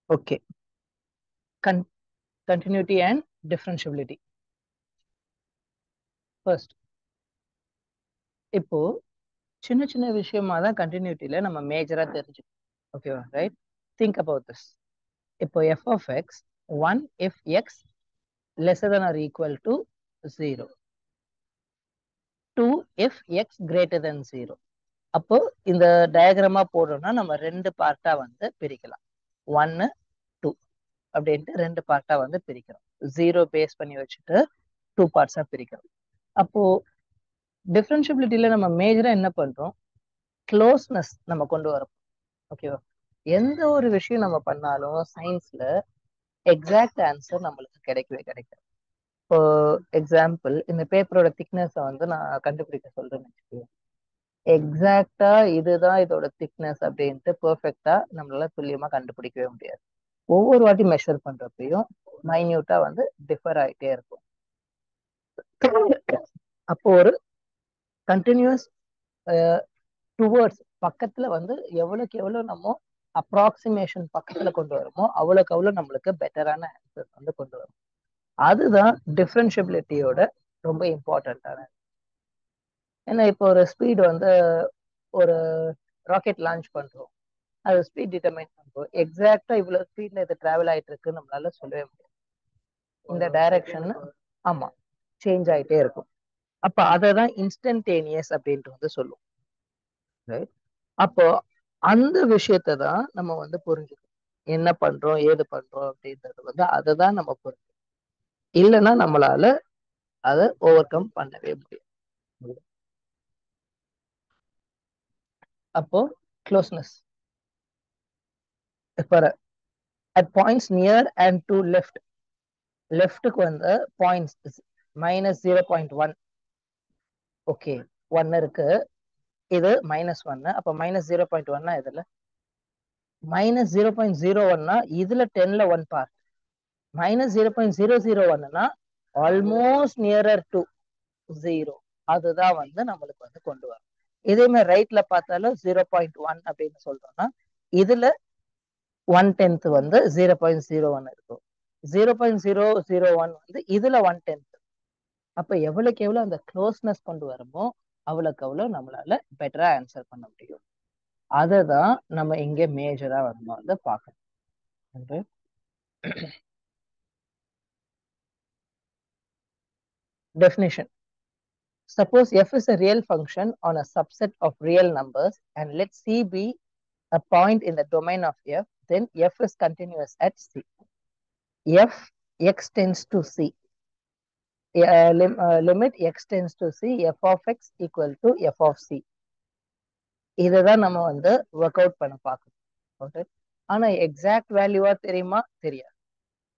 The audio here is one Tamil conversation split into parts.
Okay. Continuity and differentiability. First, இப்போ சின்ன சின்ன விஷயமா தான் கண்டினியூட்டில நம்ம மேஜரா தெரிஞ்சுக்கணும். ஓகேவா? ரைட்? Think about this. இப்போ f of x 1 if x lesser than or equal to 0, 2 if x greater than 0. அப்போ இந்த டயக்ராமா போடுறோம்னா நம்ம ரெண்டு பார்ட்டா வந்து பிரிக்கலாம். 1 2 அப்படின்ட்டு ரெண்டு பார்ட்டா வந்து பிரிக்கிறோம். 0 பேஸ் பண்ணி வச்சுட்டு 2 பார்ட்ஸா பிரிக்கிறோம். அப்போ டிஃபரன்ஷியபிலிட்டியில நம்ம மேஜரா என்ன பண்றோம்? க்ளோஸ்னஸ் நம்ம கொண்டு வரோம். ஓகேவா? எந்த ஒரு விஷயம் நம்ம பண்ணாலும் சயின்ஸ்ல எக்ஸாக்ட் ஆன்சர் நம்மளுக்கு கிடைக்கவே கிடைக்காது. இப்போ எக்ஸாம்பிள், இந்த பேப்பரோட திக்னஸை வந்து நான் கண்டுபிடிக்க சொல்றேன்னு வச்சுக்கோங்க. எக்ஸாக்டா இதுதான் இதோட திக்னஸ் அப்படின்ட்டு பெர்ஃபெக்டா நம்மளால துல்லியமா கண்டுபிடிக்கவே முடியாது. ஒவ்வொரு வாட்டி மெஷர் பண்றப்பையும் மைன்யூட்டா வந்து டிஃபர் ஆகிட்டே இருக்கும். அப்போ ஒரு கண்டினியூஸ் டுவர்ட்ஸ் பக்கத்துல வந்து எவ்வளவுக்கு எவ்வளவு நம்ம அப்ராக்சிமேஷன் பக்கத்துல கொண்டு வருமோ அவ்வளவுக்கு அவ்வளவு நம்மளுக்கு பெட்டரான ஆன்சர் வந்து கொண்டு வரும். அதுதான் டிஃபரன்ஷியபிலிட்டியோட ரொம்ப இம்பார்ட்டன்டான. ஏன்னா இப்போ ஒரு ஸ்பீட் வந்து ஒரு ராக்கெட் லான்ச் பண்றோம், அது ஸ்பீட் டிட்டர்மைன் பண்றோம். எக்ஸாக்டா இவ்வளவு ஸ்பீட்ல இது டிராவல் ஆயிட்டு இருக்குன்னு நம்மளால சொல்லவே முடியாது. இந்த டைரக்ஷன் ஆமா சேஞ்ச் ஆயிட்டே இருக்கும். அப்ப அததான் இன்ஸ்டன்டேனியஸ் அப்படின்ட்டு வந்து சொல்லுவோம். ரைட்? அப்போ அந்த விஷயத்தை தான் நம்ம வந்து புரிஞ்சுக்கணும். என்ன பண்றோம் ஏது பண்றோம் அப்படின்றது வந்து அதை தான் நம்ம புரிஞ்சுக்கணும். இல்லைன்னா நம்மளால அதை ஓவர் கம் பண்ணவே முடியும். அப்போ closeness at points near and to left, லெஃப்ட்டுக்கு வந்து பாயிண்ட்ஸ் -0.1. ஓகே, 1 இருக்கு, இது -1. அப்ப -0.1 இதுல -0.01 இதுல 10ல 1 பார்ட். -0.001 almost nearer to 0. அதுதான் வந்து நம்மளுக்கு வந்து கொண்டு வரும். இதே மாதிரி ரைட்ல பார்த்தாலும் 0.1 அப்படின்னு சொல்றோம்னா இதுல 1/10 வந்து 0.01 இருக்கும். 0.001 வந்து இதுல 1/10. அப்ப எவ்வளவுக்கு எவ்வளவு அந்த க்ளோஸ்னஸ் கொண்டு வருமோ அவ்வளவுக்கு அவ்வளவு நம்மளால பெட்டரா ஆன்சர் பண்ண முடியும். அததான் நம்ம இங்க மேஜரா வந்து பார்க்கணும். Definition. Suppose f is a real function on a subset of real numbers and let C be a point in the domain of f, then f is continuous at C. F x tends to C. Limit x tends to C, f of x equal to f of C. இதுதான் நம்ம வந்து ஒர்க் அவுட் பண்ண பார்க்கணும். ஓகே, ஆனா எக்ஸாக்ட் வேல்யூவா தெரியுமா? தெரியாது.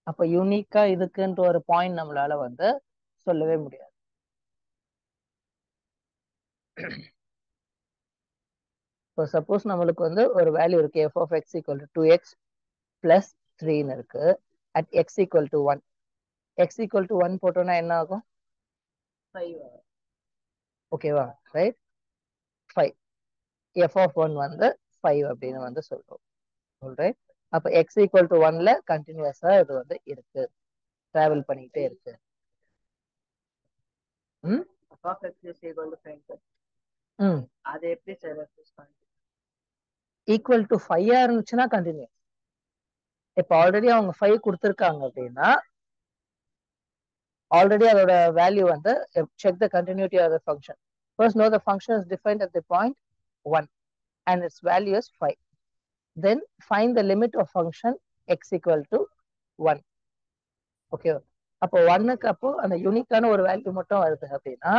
அப்ப யூனிக்கா இதுக்குன்ற ஒரு பாயிண்ட் நம்மளால வந்து சொல்லவே முடியாது. இப்போ சப்போஸ் நம்மளுக்கு வந்து ஒரு வேல்யூ இருக்கு, f of x equal to 2x plus 3 இருக்கு, at x equal to 1. x equal to 1 போட்டோம்னா என்ன ஆகும்? 5. ஓகேவா? ரைட்? 5. f of 1 வந்து 5 அப்படின்னு வந்து சொல்றோம். ரைட்? அப்ப x equal to 1ல கண்டினியூஸா இது வந்து இருக்கு, டிராவல் பண்ணிட்டே இருக்கு. அது எப்படி சார் ஈக்குவல் டு 5 இருந்துச்சுன்னா கண்டினியூஸ். இப்ப ஆல்ரெடி அவங்க 5 கொடுத்துருக்காங்க அப்படின்னா already அதோட வேல்யூ வந்து check the continuity of the function. First know the function is defined at the point 1 and its value is 5. Then find the limit of function x equal to 1. Okay, அப்போ 1க்கு அப்போ அந்த யூனிக்கான ஒரு வேல்யூ மட்டும் வருது அப்படின்னா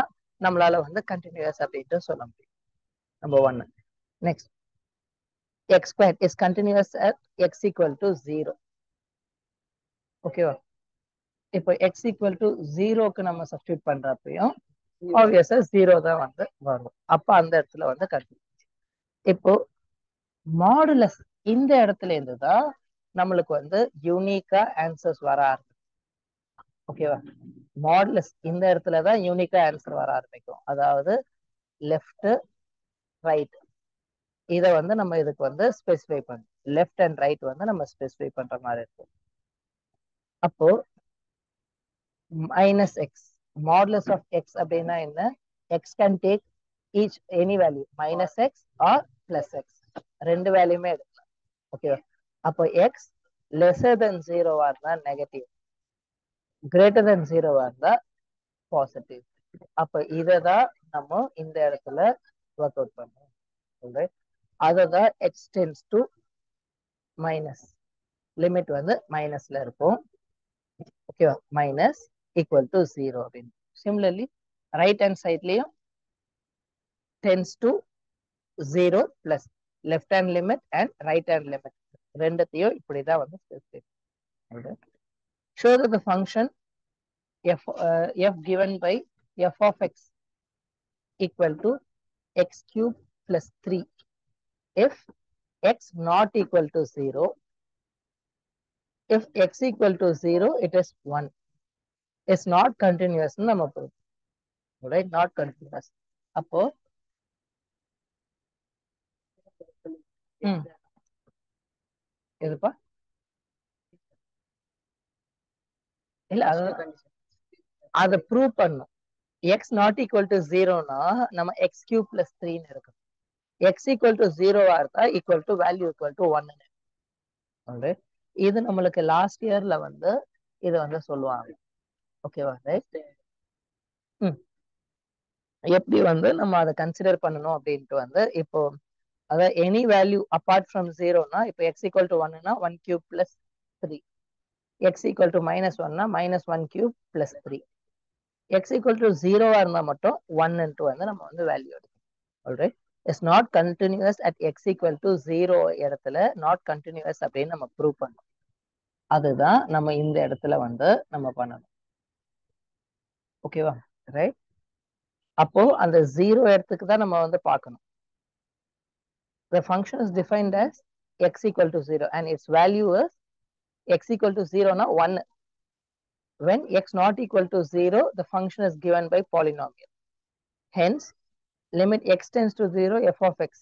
நம்மளால வந்து கண்டினியூஸ் அப்படின்ட்டு சொல்ல முடியும். Number 1. Next, x squared is continuous at x equal to 0. ஓகேவா? இப்போ x equal to 0க்கு நம்ம சப்ஸ்டியூட் பண்றப்பையும் ஆப்வியஸா 0 தான் வந்து வரும். அப்ப அந்த இடத்துல வந்து கண்டினியூஸ். இப்போ மாடுலஸ் இந்த இடத்துல இருந்துதான் நம்மளுக்கு வந்து யூனிக்கா ஆன்சர்ஸ் வர ஆரம்பிக்கும். ஓகேவா? மாடுலஸ் இந்த இடத்துலதான் யூனிக்கா ஆன்சர் வர ஆரம்பிக்கும். அதாவது லெஃப்ட் ரைட் இத வந்து நம்ம இதுக்கு வந்து ஸ்பெசிஃபை பண்ணும். லெஃப்ட் அண்ட் ரைட் வந்து நம்ம ஸ்பெசிஃபை பண்ற மாதிரி இருக்கும். அப்போ minus x, modulus of x அப்படின்னா என்ன? x can take each any value, minus x or plus x, ரெண்டு வேல்யூமே எடுக்கலாம். ஓகேவா? அப்போ x lesser than 0 இருந்தா நெகட்டிவ், greater than 0 இருந்தா பாசிட்டிவ். அப்ப இததான் நம்ம இந்த இடத்துல ஒர்க் அவுட் பண்றோம். அததான் x tends to minus, limit வந்து மைனஸ்ல இருக்கும். ஓகேவா? மைனஸ் equal to 0 அப்படின்னு. Similarly, right hand sideலயும் tends to 0 plus left hand limit and right hand limit. ரெண்டத்தையும் இப்படிதான் வந்து specify பண்றோம். Show that the function f given by f of x equal to x cube plus 3 if x not equal to 0. If x equal to 0, it is 1. It's not continuous. நம்ம right? Not continuous. அப்போ எதுப்பா? இல்ல அதை ப்ரூவ் பண்ணும். x not equal to 0னா நம்ம x cube plus 3 இருக்கும். x equal to 0 இருந்தா equal to value equal to 1. இது நம்மளுக்கு லாஸ்ட் இயர்ல வந்து இது வந்து சொல்லுவாங்க. ஓகேவா? ரைட். எப்படி வந்து நம்ம அதை கன்சிடர் பண்ணணும் அப்படின்ட்டு வந்து இப்போ அதாவது எனி வேல்யூ அப்பார்ட் ஃப்ரம் 0னா இப்போ x equal to 1னா 1 cube plus 3, x equal to minus 1னா minus 1 cube plus 3, x equal to 0 இருந்தா மட்டும் 1 into வந்து நம்ம வந்து வேல்யூ எடுக்கணும். Alright. It's not continuous at x equal to 0 இடத்துல நாட் கண்டினியூஸ் அப்படின்னு நம்ம ப்ரூவ் பண்ணணும். அதுதான் நம்ம இந்த இடத்துல வந்து நம்ம பண்ணணும். ஓகேவா? ரைட். அப்போ அந்த 0 இடத்துக்கு தான் நம்ம வந்து பார்க்கணும். The function is defined as x equal to 0 and its value is x equal to 0 na 1. When x not equal to 0, the function is given by polynomial. Hence, limit x tends to 0, f of x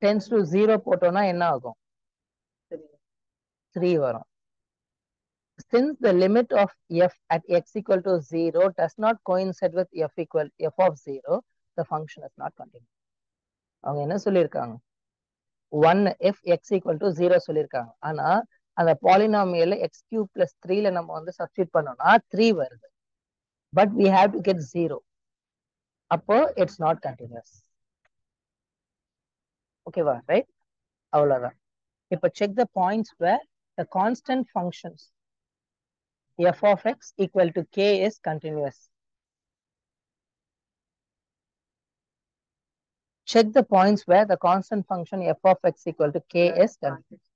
tends to 0 போட்டோம்னா என்ன ஆகும்? 3 வரும். Since the limit of f at x equal to 0 does not coincide with f of 0, the function is not continuous. அவங்க என்ன சொல்லியிருக்காங்க? 1 if x equal to 0 சொல்லியிருக்காங்க. ஆனா அந்த பாலினாமியல் x cube plus 3ல நம்ம வந்து சப்ஸ்டிட் பண்ணோம்னா 3 வருது. But we have to get 0. அப்போ it's not continuous. ஓகேவா? ரைட். அவ்வளவுதான். இப்போ check the points where the constant functions f of x equal to k is continuous. Check the points where the constant function f of x equal to k is continuous.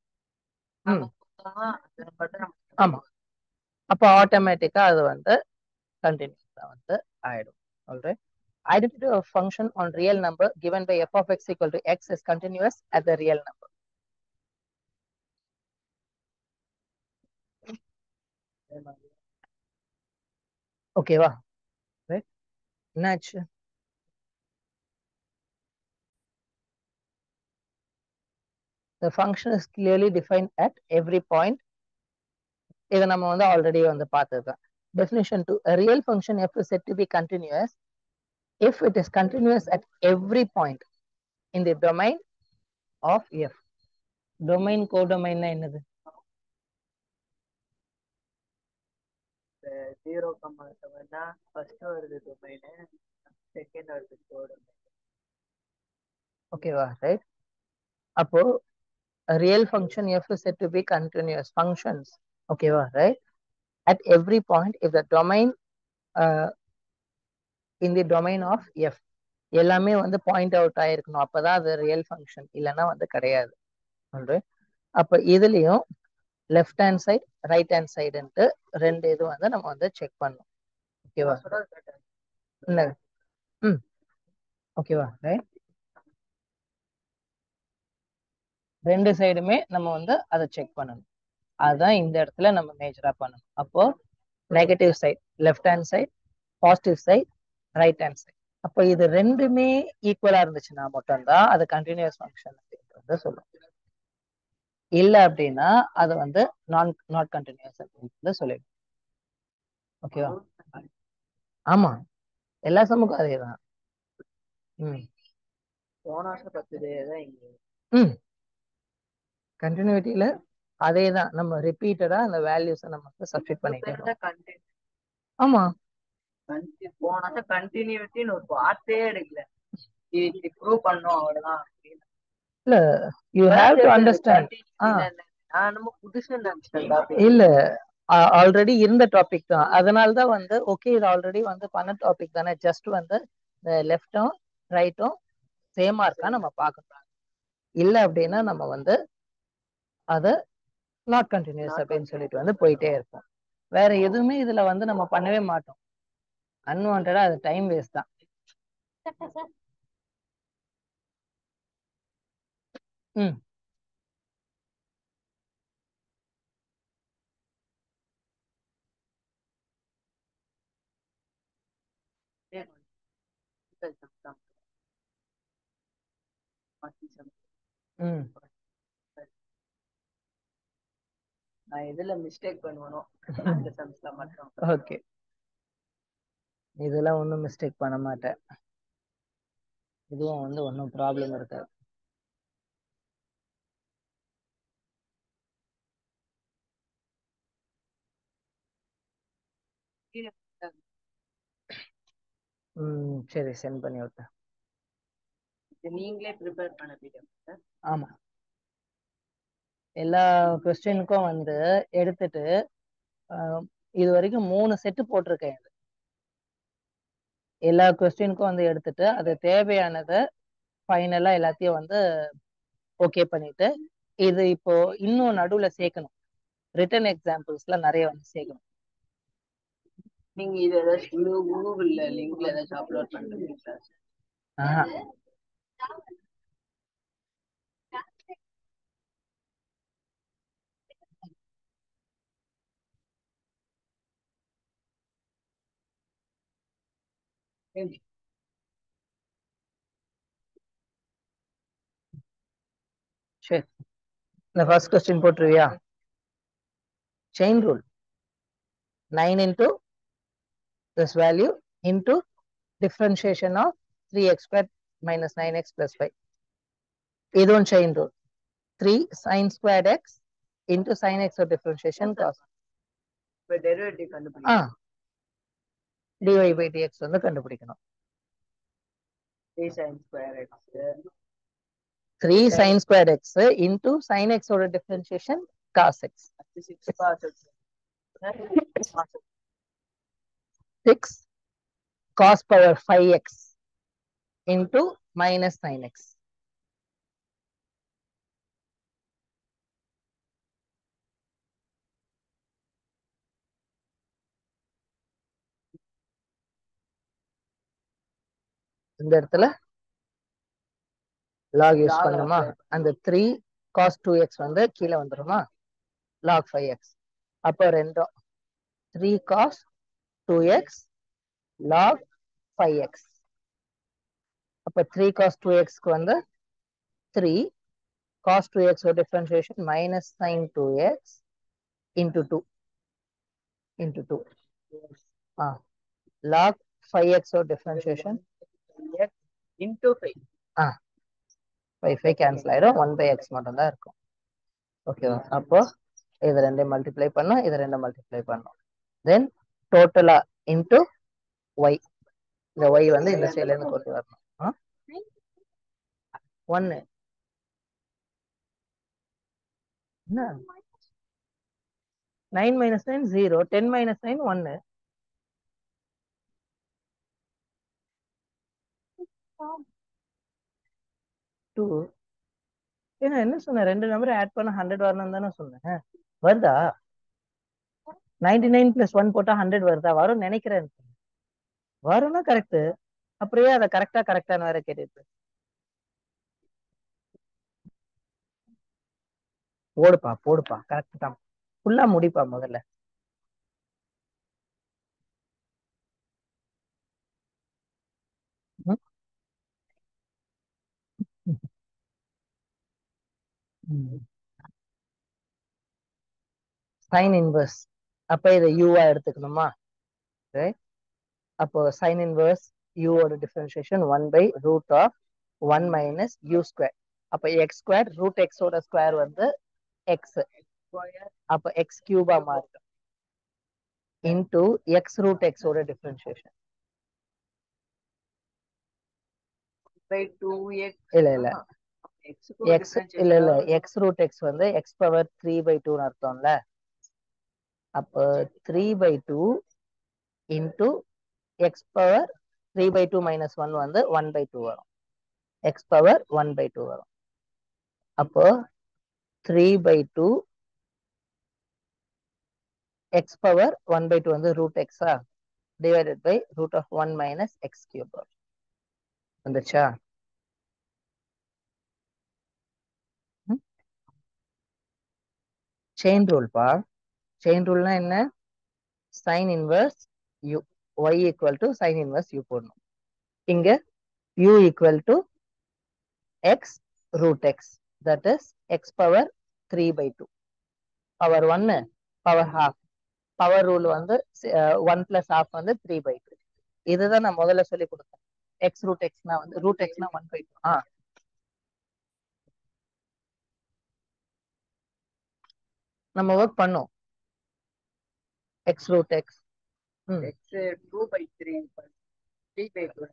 ஆமா. அப்போ ஆட்டோமேட்டிக்கா அது வந்து கண்டினியூஸா வந்து ஆயிடும். Alright. Identity of function on real number given by f of x equal to x is continuous at the real number. ஓகேவா? ரைட். என்னாச்சு? The function is clearly defined at every point. இதை நம்ம வந்து ஆல்ரெடி வந்து பார்த்ததுதான். Definition 2. A real function f is said to be continuous if it is continuous at every point in the domain of f. Domain codomain என்னது? 0,7 ஃபர்ஸ்ட் வருது டொமைன், செகண்ட் வருது கோடொமைன். ஓகேவா? ரைட். அப்போ a real function f is said to be continuous functions. ஓகேவா? Right. At every point if the domain in the domain of f எல்லாமே வந்து பாயிண்ட் அவுட் ஆயிருக்கணும். அப்பதான் அது ரியல் ஃபங்க்ஷன், இல்லைன்னா வந்து கிடையாது. அப்ப இதுலயும் left hand side right hand சைடுன்ட்டு ரெண்டு இது வந்து நம்ம வந்து செக் பண்ணணும். ஓகேவா? ஓகேவா? ரைட். ரெண்டு சைடுமே நம்ம வந்து அதை செக் பண்ணணும். அதுதான் இந்த இடத்துல நம்ம மேஜரா பண்ணணும். அப்போ negative side left hand side, positive side right hand side. அப்போ இது ரெண்டுமே ஈக்குவலா இருந்துச்சுன்னா மட்டும்தான் அது கண்டினியூஸ் ஃபங்க்ஷன் அப்படின்றத சொல்லுவோம். இல்ல அப்படின்னா அது வந்து நாட் கண்டினியூஸ் அப்படின்னு சொல்லிடும். ஓகேவா? ஆமா, எல்லா சம்முக்கும் அதேதான். ம் போன வருஷம் 10 டே தான் இங்க. ம் கண்டினியூட்டியில அதே தான், நம்ம ரிப்பீட்டடா அந்த வேல்யூஸை நம்ம வந்து சப்ஸ்டிட் பண்ணிட்டே இருக்கோம். ஆமா, போன வருஷம் கண்டினியூட்டின்னு ஒரு வார்த்தையே எடுக்கல. இது ப்ரூவ் பண்ணோம் அவ்வளவுதான். இல்ல யூ ஹேவ் டு அண்டர்ஸ்டாண்ட். நான் நம்ம புதுசு நினைச்சேன். இல்ல ஆல்ரெடி இருந்த டாபிக் தான், அதனால தான் வந்து ஓகே இது ஆல்ரெடி வந்து பண்ண டாபிக் தானே, ஜஸ்ட் வந்து லெஃப்டும் ரைட்டும் சேமா இருக்கா நம்ம பார்க்கணும். இல்ல அப்படின்னா நம்ம வந்து அதை நாட் கண்டினியூஸ் அப்படின்னு சொல்லிட்டு வந்து போயிட்டே இருப்போம். வேற எதுவுமே இதுல வந்து நம்ம பண்ணவே மாட்டோம். அன்வான்டா அது டைம் வேஸ்ட் தான். ம் ம் நான் எதுல மிஸ்டேக் பண்ணுவனோ அந்த செம்ஸ்ல மட்டும். ஓகே, இதெல்லாம் ஒன்றும் மிஸ்டேக் பண்ண மாட்டேன். இதுவும் வந்து ஒன்றும் ப்ராப்ளம் இருக்காது. சரி, சென்ட் பண்ணி விட்டேன். நீங்களே ப்ரிப்பேர் பண்ண பிடிஎஃப்? ஆமா, எல்லா கொஸ்டினுக்கும் வந்து எடுத்துட்டு இது வரைக்கும் 3 செட்டு போட்டிருக்கேன். எல்லா கொஸ்டினுக்கும் வந்து எடுத்துட்டு அது தேவையானதை ஃபைனலா எல்லாத்தையும் வந்து ஓகே பண்ணிட்டு, இது இப்போ இன்னும் நடுவுல சேர்க்கணும். ரிட்டன் எக்ஸாம்பிள்ஸ்ல நிறைய வந்து சேர்க்கணும். நீங்க இது ஏதாச்சும் கூகுள்ல லிங்க்ல ஏதாச்சும் அப்லோட் பண்றீங்களா? ஆஹா, சரி, இந்த ஃபர்ஸ்ட் கொஸ்டின் போட்டுருவியா? Chain rule 9 into this value into differentiation of 3x squared minus 9x plus 5. இதுவும் chain rule 3 sin squared x into sin x of differentiation cos. இப்ப டெரிவேட்டிவ் கண்டுபிடிக்கணும். dy by dx வந்து கண்டுபிடிக்கணும். 3 sin square x 3 sin squared x into sin x ஓட differentiation cos x. 6 cos x 6 cos power 5x into minus 9x. இந்த இடத்துல log யூஸ் பண்ணுமா? அந்த 3 cos 2x வந்து கீழே வந்துருமா? log 5x. அப்போ ரெண்டும் 3 cos 2x log 5x. அப்ப 3 cos 2x க்கு வந்து 3 cos 2x differentiation minus sin 2x into 2 into 2 log 5x differentiation x into 5. 5 cancel ஆயிடும், 1 by x மட்டும் தான் இருக்கும். ஓகேவா? அப்போ இது ரெண்டே மல்டிப்ளை பண்ணோம், இது ரெண்டு மல்டிப்ளை பண்ணோம். தென் டோட்டலா இன்டு y. இந்த y வந்து இந்த சைடுல இருந்து கொண்டு வரணும். 1 என்ன 9 minus 9 0, 10 minus 9 1. டூ ஏன்னா என்ன சொன்ன, ரெண்டு நம்பர் ஆட் பண்ண 100 வரணும் தானே சொன்னேன். வருதா? 99 plus 1 போட்டா 100 வருதா? வரும் நினைக்கிறேன். வரும்னா கரெக்ட். அப்படியே அதை கரெக்டான வேற கேட்டுட்டு போடுப்பா கரெக்ட் தான். ஃபுல்லா முடிப்பா முதல்ல. Sine inverse. அப்ப இதை யூவா எடுத்துக்கணுமா? ரைட். அப்போ சைன் இன்வர்ஸ் யூவோட டிஃபரன்ஷியேஷன் 1/√(1 - u ஸ்கொயர்). அப்ப எக்ஸ் ஸ்கொயர் ரூட் எக்ஸோட ஸ்கொயர் வந்து எக்ஸ், அப்ப எக்ஸ் கியூபா மாறிடும் இன்டூ எக்ஸ் ரூட் எக்ஸோட டிஃபரன்ஷியேஷன். by 2x. இல்ல இல்ல X எக்ஸ் இல்ல இல்ல எக்ஸ் ரூட் எக்ஸ் வந்து எக்ஸ் பவர் 3/2 அர்த்தம்ல. அப்போ 3/2 இன்டூ எக்ஸ் பவர் 3/2 - 1 வந்து 1/2 வரும். எக்ஸ் பவர் 1/2 வரும். அப்போ 3/2 எக்ஸ் பவர் 1/2 வந்து root exa divided by √(1 - x³ வந்துச்சா? செயின் ரூல்பா. செயின் ரூல்னா என்ன? Sine inverse u, y equal to sine inverse u போடணும். இங்க u equal to x root X, that is X power 3/2. Power 1 power half. Power rule வந்து 1 + ½ வந்து 3/2. இதுதான் நான் முதல்ல சொல்லி கொடுத்தேன். எக்ஸ் ரூட் எக்ஸ்னா வந்து ரூட் எக்ஸ்னா 1/2. நம்ம ஒர்க் பண்ணோம். X root X x 2/3 3/2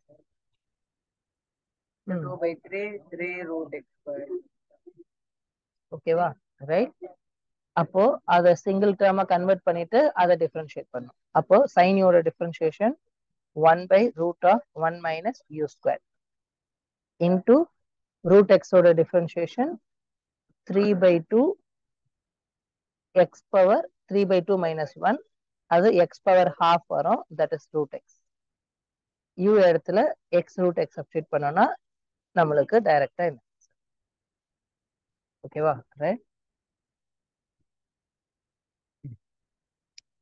2/3 3√x². ஓகேவா? ரைட். அப்போ அதை சிங்கிள் டேர்மா கன்வெர்ட் பண்ணிட்டு அதை டிஃபரன்ஷியேட் பண்ணும். அப்போ சைனியோட differentiation 1/√(1 - u square into root எக்ஸோட டிஃபரன்ஷியேஷன் 3/2 எக்ஸ் பவர் 3/2 - 1, அது எக்ஸ் பவர் ஹாஃப் வரும், that is root x. u இடத்துல எக்ஸ் ரூட் எக்ஸ் சப்ஸ்டிட் பண்ணோம்னா நம்மளுக்கு டைரக்டா என்ன? ஓகேவா? Right.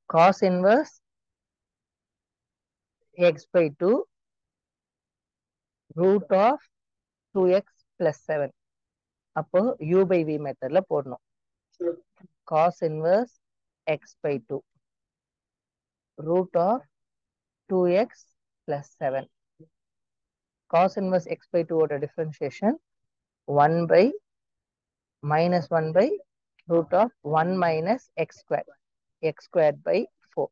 cos inverse x/2 √(2x + 7). அப்போ u/v மெத்தட்ல போடணும். cos inverse x/2 √(2x + 7). cos inverse x/2 ஓட டிஃபரன்ஷியேஷன் 1/(-1/√(1 - x²) x²/4.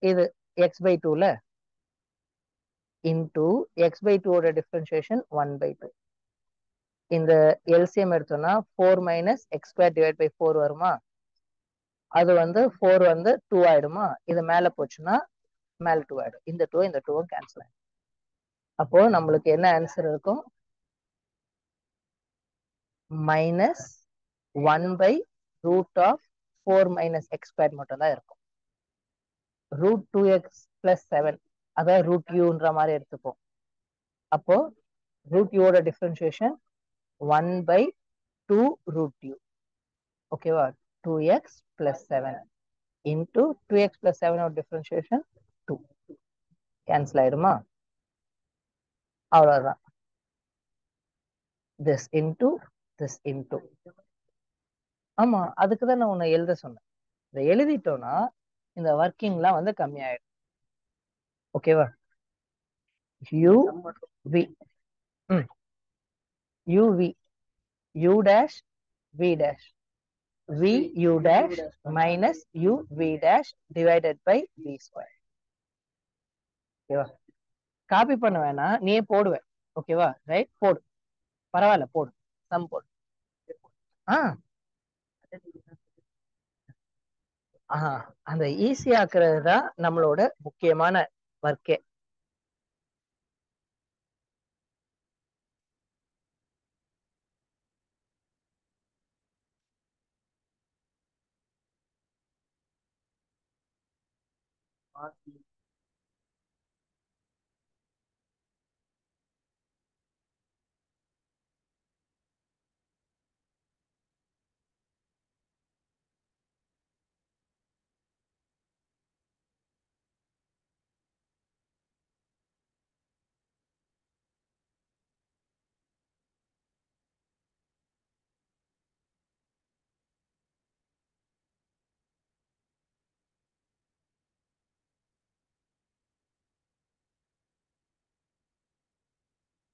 இது x/2ல இன்டூ x/2 ஓட டிஃபரன்ஷியேஷன் 1/2. இந்த எல்சிஎம் எடுத்தோம்னா 4 - x² / 4 வருமா? அது வந்து 4 வந்து 2 ஆயிடுமா? இது மேல போச்சுன்னா மேல 2 ஆயிடும். இந்த 2 இந்த 2 கேன்சல் ஆயிடும். அப்போ நம்மளுக்கு என்ன ஆன்சர் இருக்கும்? -1/√(4 - x² மட்டும் தான் இருக்கும். √2x + 7 அதாவது √u மாதிரி எடுத்துப்போம். அப்போ √u ஓட டிஃபரன்ஷியேஷன் 1/2√u. ஓகேவா? 2x + 7 இன்டூ 2x + 7 ஓட டிஃபரன்ஷியேஷன் 2 கேன்சல் ஆயிடுமா? அவ்வளவுதான். this into this into. ஆமா, அதுக்கு தான் நான் உன்னை எழுத சொன்னேன். இதை எழுதிட்டோம்னா இந்த ஒர்க்கிங்லாம் வந்து கம்மியாயிடும். ஓகேவா? u v u v u dash v dash v u dash minus u v dash divided by v square. ஓகேவா? காப்பி பண்ண வேணாம், நீயே போடுவேன். ஓகேவா? ரைட், போடு, பரவாயில்ல, போடு, சம் போடு. அந்த ஈஸி ஆக்குறது தான் நம்மளோட முக்கியமான ஒர்க்கே.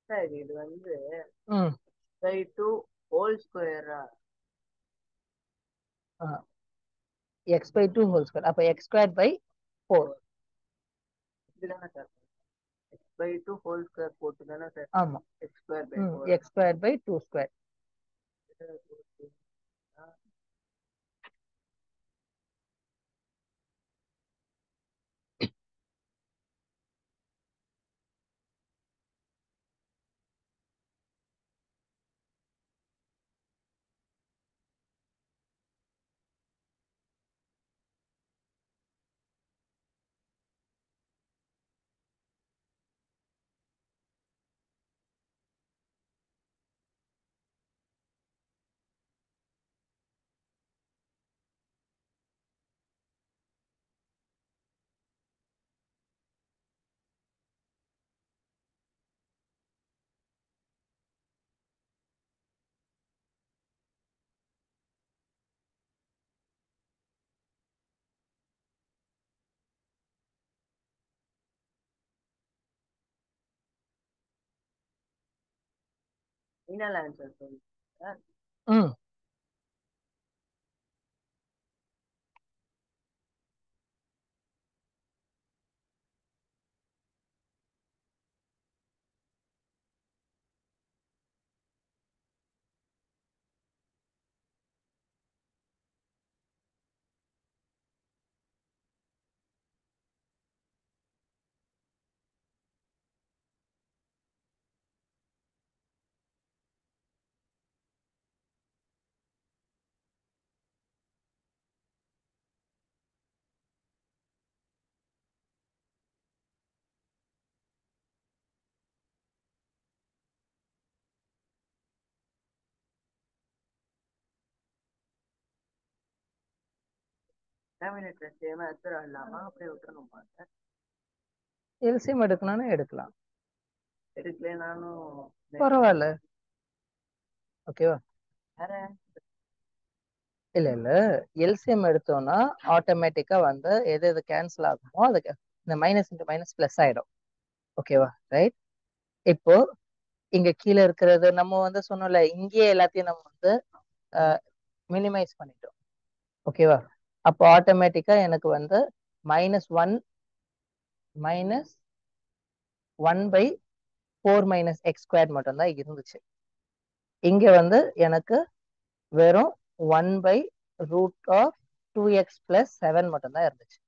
சார் இது வந்து ம் பை டூ ஹோல் ஸ்கொயரா x by two whole square. அப்போ எக்ஸ் ஸ்கொயர் பை ஃபோர். இதுதானே sir x by two whole square போட்டு தானே சார் ஆமா. எக்ஸ் ஸ்கொயர் பை ம் four x square by two square. Final answer சொல்லுங்க சார். ம் டினாமினேட்டர் சேமா எடுத்துடலாமா அப்படியே விட்டுறணுமா சார்? எல்சிஎம் எடுக்கணும்னா எடுக்கலாம், எடுக்கலைனாலும் பரவாயில்ல. ஓகேவா? வேற இல்ல இல்ல, எல்சிஎம் எடுத்தோம்னா ஆட்டோமேட்டிக்கா வந்து எது எது கேன்சல் ஆகுமோ அதுக்கு இந்த மைனஸ் இன்டு மைனஸ் பிளஸ் ஆயிடும். ஓகேவா? ரைட். இப்போ இங்க கீழே இருக்கிறது நம்ம வந்து சொன்னோம்ல, இங்கேயே எல்லாத்தையும் நம்ம வந்து மினிமைஸ் பண்ணிட்டோம். ஓகேவா? அப்போ ஆட்டோமேட்டிக்கா எனக்கு வந்து -1 -1 பை 4 மைனஸ் எக்ஸ் ஸ்கொயர் மட்டும்தான் இருந்துச்சு. இங்க வந்து எனக்கு வெறும் 1 by root of 2x plus 7 மட்டும்தான் இருந்துச்சு.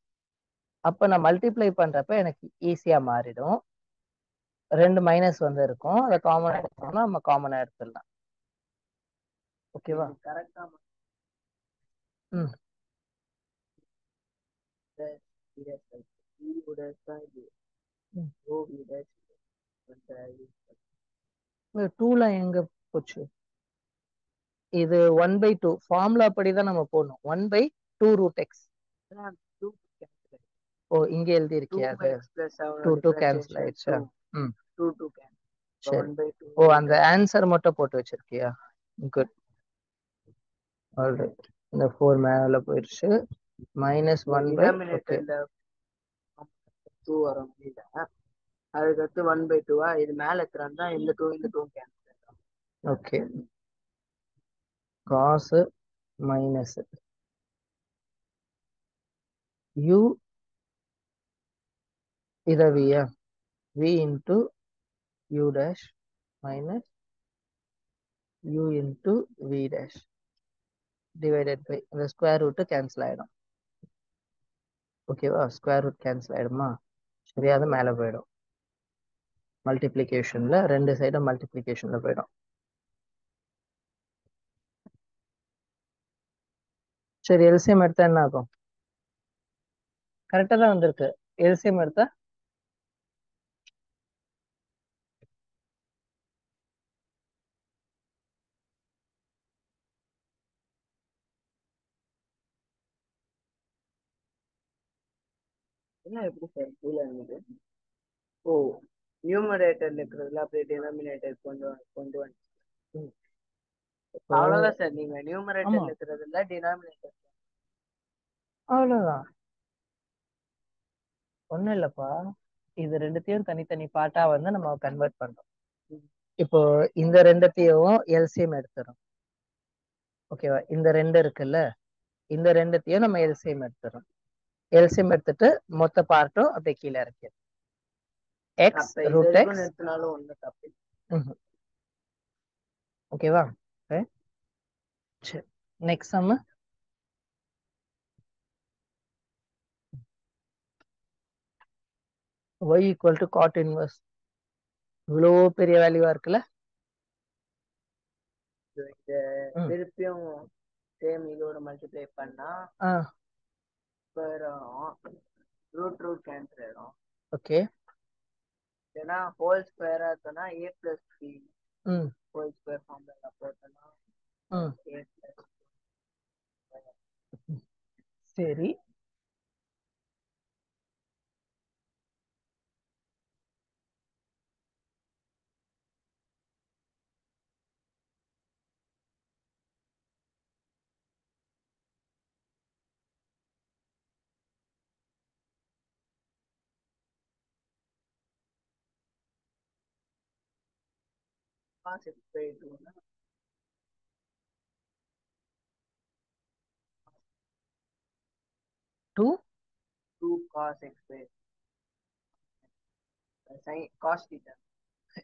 அப்போ நான் மல்டிப்ளை பண்றப்ப எனக்கு ஈஸியா மாறிடும். 2 மைனஸ் வந்து இருக்கும், அதை காமனா எடுத்தோம்னா நம்ம காமனா எடுத்துடலாம். ஓகேவா? கரெக்டா ம் இந்த 2ல எங்க போச்சு? இது 1/2 ஃபார்முலா படிதான் நம்ம போடணும். 1/2 ரூட் எக்ஸ். ஓ இங்க எழுதி இருக்கியா? அது 2 கேன்சல் ஆயிடுச்சா? ம் சரி. ஓ அந்த ஆன்சர் மட்டும் போட்டு வச்சிருக்கியா? குட். ஆல்ரைட். இந்த 4 மேல போயிடுச்சு. -1/. ஓகே டூ வரும் இல்ல அதுக்கடுத்து 1/2 இது மேல இருக்கிறதா இந்த 2 இந்த 2 cancel. Okay. Cos minus u இத vயா v into u dash minus u into v dash divided by இந்த ஸ்கொயர் ரூட் கேன்சல் ஆயிடும். ஓகேவா? ஸ்கொயர் ரூட் கேன்சல் ஆயிடுமா? சரியா? அது மேல போயிடும். மல்டிப்ளிகேஷன்ல ரெண்டு சைடும் மல்டிப்ளிகேஷன்ல போயிடும். சரி, எல்சிஎம் எடுத்தா என்ன ஆகும்? கரெக்டா தான் வந்திருக்கு. எல்சிஎம் எடுத்தா என்ன எப்படி சார் கீழே இருந்தது? ஓ நியூமரேட்டர் இருக்கிறதுல அப்படியே டினாமினேட்டர் கொண்டு வந்து அவ்வளவுதான் சார். நீங்க நியூமரேட்டர் இருக்கிறதுல டினாமினேட்டர் அவ்வளவுதான், ஒண்ணும் இல்லப்பா. இது ரெண்டுத்தையும் தனித்தனி பார்ட்டா வந்து நம்ம கன்வெர்ட் பண்றோம். இப்போ இந்த ரெண்டத்தையும் எல்சிஎம் எடுத்துறோம். ஓகேவா? இந்த ரெண்டு இருக்குல்ல, இந்த ரெண்டத்தையும் நம்ம எல்சிஎம் எடுத்துறோம். எல்சிஎம் எடுத்துட்டு மொத்த பார்ட்டும் அப்படியே கீழே இருக்கு. எக்ஸ் ரூட் எக்ஸ் எடுத்தனாலும் ஒண்ணு தப்பு. ஓகேவா? சரி, next sum. y equal to cot inverse. இவ்வளோ பெரிய வேல்யூவா இருக்குல்ல. திருப்பியும் சேம் இதோட மல்டிப்ளை பண்ணா ரூட் ரூட் கேன்சல் ஆயிடும். ஓகே, ஏன்னா ஹோல் ஸ்கொயரா இருக்குன்னா a plus b whole square formula போட்டோம்னா a பிளஸ். சரி, cos x by 2 னா 2 cos x by sin cos theta.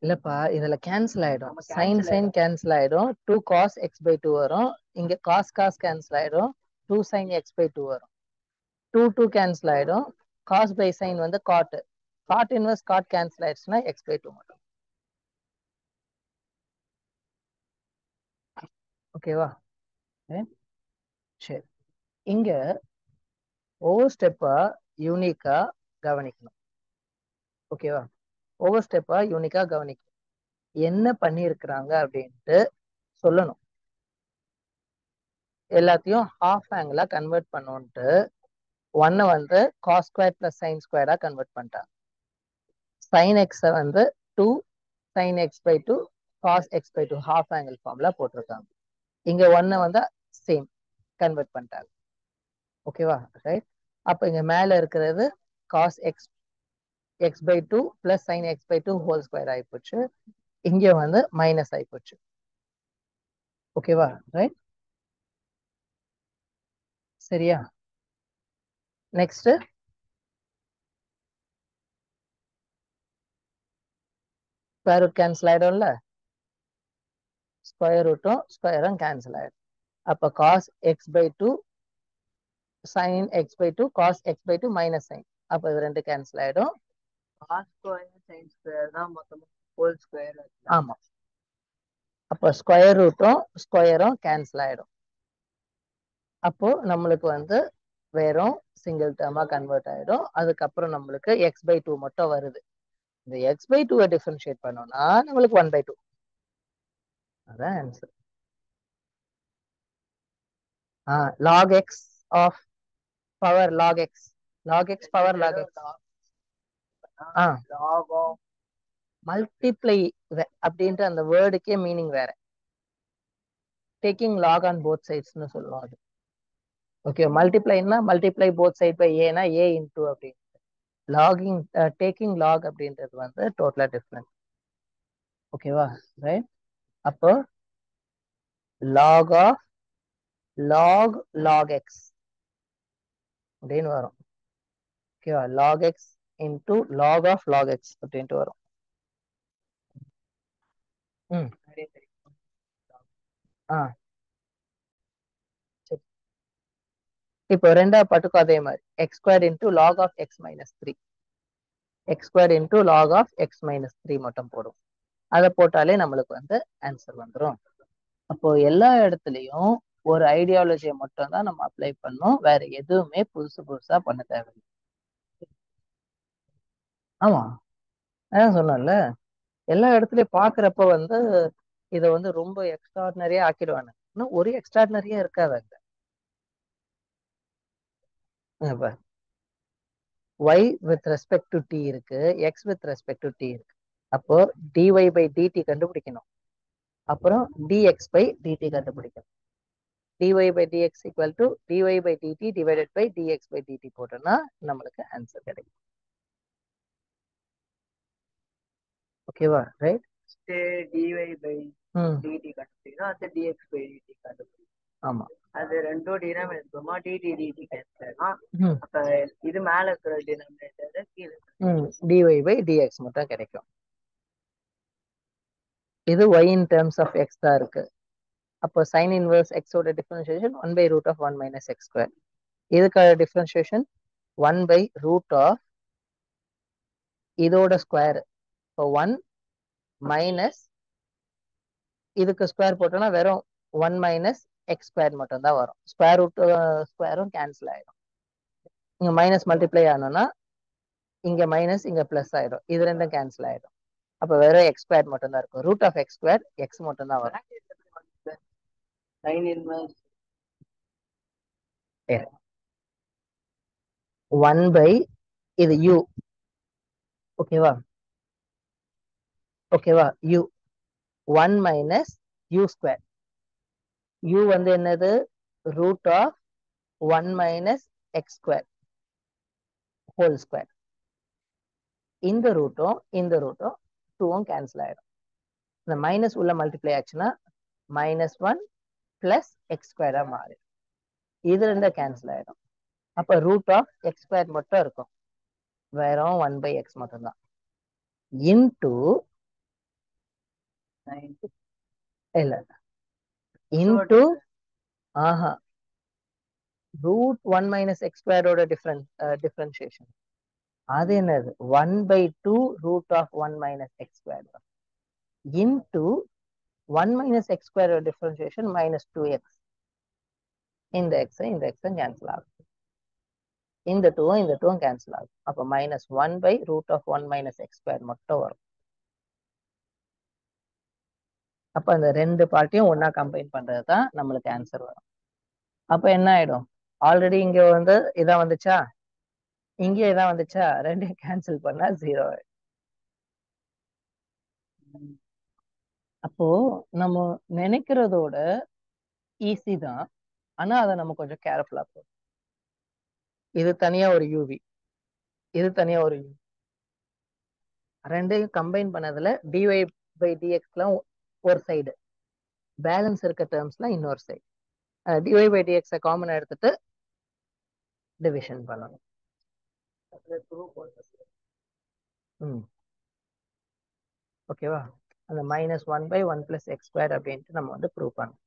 இல்லப்பா, இதுல கேன்சல் ஆயிடும். சைன் சைன் கேன்சல் ஆயிடும். 2 cos x by 2 வரும். இங்க cos cos கேன்சல் ஆயிடும். 2 sin x by 2 வரும். 2 2 கேன்சல் ஆயிடும். cos by sin வந்து cot. cot inverse cot cancel ஆயிடுச்சுன்னா x by 2 மட்டும். ஓகேவா? சரி, இங்க ஒவ்வொரு ஸ்டெப்பா யூனிக்கா கவனிக்கணும். ஓகேவா? ஒவ்வொரு ஸ்டெப்பா யூனிக்கா கவனிக்கணும். என்ன பண்ணியிருக்கிறாங்க அப்படின்ட்டு சொல்லணும். எல்லாத்தையும் ஹாஃப் ஆங்கிளா கன்வெர்ட் பண்ணுன்ட்டு ஒன்னை வந்து காஸ் ஸ்கொயர் பிளஸ் சைன் ஸ்கொயரா கன்வெர்ட் பண்ணிட்டாங்க. சைன் எக்ஸை வந்து 2 sine x by 2 cos x by 2 half angle ஃபார்ம்ல போட்டிருக்காங்க. இங்க ஒன்னை வந்து சேம் கன்வெர்ட் பண்ணிட்டாங்க. ஓகேவா? ரைட். அப்ப இங்க மேல இருக்கிறது cos x x by 2 plus sine x by 2 whole square ஆயிப்போச்சு. இங்க வந்து மைனஸ் ஆயிப்போச்சு. ஓகேவா? ரைட். சரியா? நெக்ஸ்ட் ஸ்கொயர் ரூட் கேன்சல் ஆயிடும்ல, ஸ்கொயர் ரூட்டும் ஸ்கொயரும் கேன்சல் ஆயிடும். அப்ப cos x by 2 sine x by 2 cos x by 2 minus sine. அப்ப இது ரெண்டு கேன்சல் ஆயிடும். காஸ் ஸ்கொயர் சைன் ஸ்கொயர் தான் மொத்தமா ஹோல் ஸ்கொயர். ஆமா, அப்போ ஸ்கொயர் ரூட்டும் ஸ்கொயரும் கேன்சல் ஆயிடும். அப்போ நம்மளுக்கு வந்து வெறும் சிங்கிள் டேர்மா கன்வெர்ட் ஆயிடும். அதுக்கப்புறம் நம்மளுக்கு எக்ஸ் பை 2 மட்டும் வருது. இந்த எக்ஸ் பை 2 டிஃபரன்ஷியேட் பண்ணோம்னா நம்மளுக்கு 1 by 2. அதான் answer. log x of power log x power log x log of multiply அப்படின்ற அந்த வேர்டுக்கே மீனிங் வேற. டேக்கிங் லாக் ஆன் போத் சைட்ஸ்னு சொல்லுவோம் அது. ஓகே, மல்டிப்ளைனா மல்டிப்ளை போத் சைட் பை ஏனா ஏ இன்டூ அப்படின்னு. லாகிங் டேக்கிங் லாக் அப்படின்றது வந்து டோட்டலா டிஃப்ரெண்ட். ஓகேவா? ரைட். அப்போ log of log x அப்படின்னு வரும். ஓகேவா? log x into log of log x அப்படின்ட்டு வரும். சரி, இப்போ ரெண்டாவது பாட்டுக்கும் அதே மாதிரி X square into log of X minus 3 X square into log of X minus 3 மட்டும் போடும். அதை போட்டாலே நம்மளுக்கு வந்து ஆன்சர் வந்துடும். அப்போ எல்லா இடத்துலையும் ஒரு ஐடியாலஜியை மட்டும் தான் நம்ம அப்ளை பண்ணோம். வேற எதுவுமே புதுசா பண்ண தேவையில்லை. ஆமா, அதான் சொன்னேன்ல, எல்லா இடத்துலயும் பாக்குறப்ப வந்து இதை வந்து ரொம்ப எக்ஸ்ட்ராடினரியா ஆக்கிடுவாங்க. இன்னும் ஒரு எக்ஸ்ட்ராடினரியா இருக்காது அங்க. y with respect to t இருக்கு, x with respect to t இருக்கு. அப்போ dy by dt கண்டுபிடிக்கணும். அப்புறம் dx by dt கண்டுபிடிக்கணும். dy by dx equal to dy by dt divided by dx by dt போட்டோம்னா நம்மளுக்கு ஆன்சர் கிடைக்கும். ஓகேவா? ரைட். dy by ம் dt கண்டுபிடிக்கணும், அது dx by dt கண்டுபிடிக்கணும். ஆமா அது ரெண்டும் டினாமினேட்டர் dt dt கேன்சல் ஆகும். ம் அப்ப இது மேல இருக்கிற டினாமினேட்டர் கீழே dy by dx மட்டும் கிடைக்கும். இது y in terms of x தான் இருக்கு. அப்போ sin inverse x ஓட differentiation 1 by root of 1 minus x square. இதுக்கான டிஃபரன்ஷியேஷன் 1 by root of இதோட ஸ்கொயர். இப்போ 1 மைனஸ் இதுக்கு ஸ்கொயர் போட்டோம்னா வெறும் 1 மைனஸ் எக்ஸ் ஸ்கொயர் மட்டும் தான் வரும். ஸ்கொயர் ரூட் ஸ்கொயரும் கேன்சல் ஆயிடும். இங்க மைனஸ் மல்டிப்ளை ஆனோம்னா இங்க மைனஸ் இங்க பிளஸ் ஆயிடும். இது ரெண்டும் கேன்சல் ஆயிடும். அப்ப வெறும் எக்ஸ் ஸ்கொயர் மட்டும் தான் இருக்கும். Root of X square X மட்டும் தான் வரும். sin inverse 1 by இது u ஓகேவா u 1 minus u square. u வந்து என்னது root of 1 minus X square whole square. இந்த ரூட்டும் 2ம் கேன்சல் ஆயிடும். இந்த மைனஸ் உள்ள மல்டிப்ளை ஆச்சுன்னா -1 பிளஸ் எக்ஸ் ஸ்கொயரா மாறிடும். இது ரெண்டும் கேன்சல் ஆயிடும். அப்ப ரூட் ஆஃப் எக்ஸ் ஸ்கொயர் மட்டும் இருக்கும். வெறும் 1 by x மட்டும்தான். இன்டு இல்ல இன்டு ஆஹா ரூட் 1 மைனஸ் எக்ஸ் ஸ்கொயரோட டிஃபரன்ஷியேஷன் அது என்னது 1 by 2 root of 1 minus X square into 1 minus x ஸ்கொயரோட டிஃபரன்ஷியேஷன் -2x. இந்த எக்ஸும் கேன்சல் ஆகும். இந்த 2ம் கேன்சல் ஆகும். அப்ப -1 by root of 1 minus x square மட்டும் வரும். அப்ப அந்த ரெண்டு பார்ட்டியும் ஒன்னா கம்பைன் பண்றது தான் நம்மளுக்கு ஆன்சர் வரும். அப்ப என்ன ஆயிடும், ஆல்ரெடி இங்க வந்து இதான் வந்துச்சா, இங்கே இதான் வந்துச்சா, ரெண்டையும் கேன்சல் பண்ணா 0 ஆயிடும். அப்போ நம்ம நினைக்கிறதோட ஈஸி தான், ஆனா அதை நம்ம கொஞ்சம் கேர்ஃபுல்லா போகும். இது தனியா ஒரு யூவி, இது தனியா ஒரு யூவி, ரெண்டையும் கம்பைன் பண்ணதுல dy by dxலாம் ஒரு சைடு, பேலன்ஸ் இருக்க டேர்ம்ஸ்லாம் இன்னொரு side. dy by dx common எடுத்துட்டு டிவிஷன் பண்ணணும். ஓகேவா, அந்த -1 by 1 plus x square அப்படின்ட்டு நம்ம வந்து ப்ரூவ் பண்ணணும்.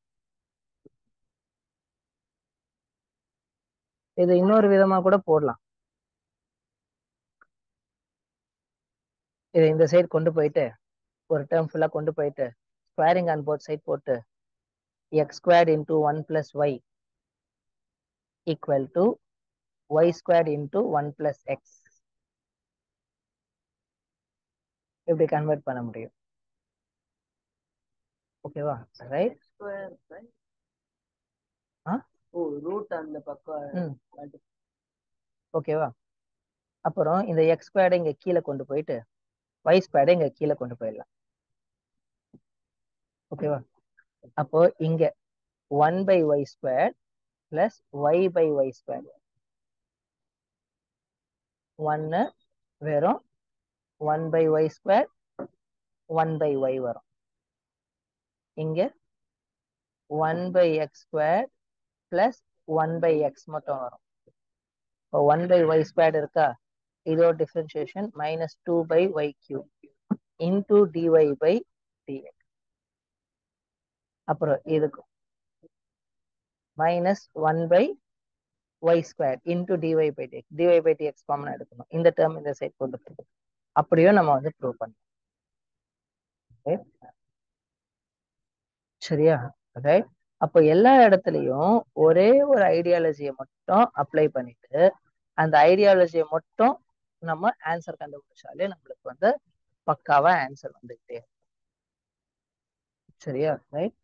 இது இன்னொரு விதமா கூட போடலாம். இதை இந்த சைடு கொண்டு போயிட்டு ஒரு டேர்ம் ஃபுல்லா கொண்டு போயிட்டு ஸ்கொயரிங் ஆன் போத் சைட் போட்டு x squared into 1 plus y equal to y squared into 1 plus x இப்படி கன்வெர்ட் பண்ண முடியும். ஓகேவா, ரைட்? ரூட் அந்த பக்கம். ஓகேவா, அப்புறம் இந்த x squared இங்க கீழே கொண்டு போயிட்டு y squared இங்க கீழே கொண்டு போயிடலாம். ஓகேவா, அப்போ இங்க 1 by y squared plus y by y squared 1 வெறும் 1 by y squared 1 by y வரும். இங்க 1 by x squared plus 1 by x மட்டும் வரும். இப்போ 1 by y squared இருக்கா, இதோட differentiation -2 by y cube into dy by dx. அப்புறம் இதுக்கு -1 by y squared into dy by dx. dy by dx common எடுக்கணும். இந்த டேர்ம் இந்த சைடு கொண்டு போய் அப்படியும் நம்ம வந்து ப்ரூவ் பண்ணலாம். சரியா, ரைட்? அப்போ எல்லா இடத்துலயும் ஒரே ஒரு ஐடியாலஜியை மட்டும் அப்ளை பண்ணிட்டு அந்த ஐடியாலஜியை மட்டும் நம்ம ஆன்சர் கண்டுபிடிச்சாலே நம்மளுக்கு வந்து பக்காவா ஆன்சர் வந்துகிட்டே. சரியா, right?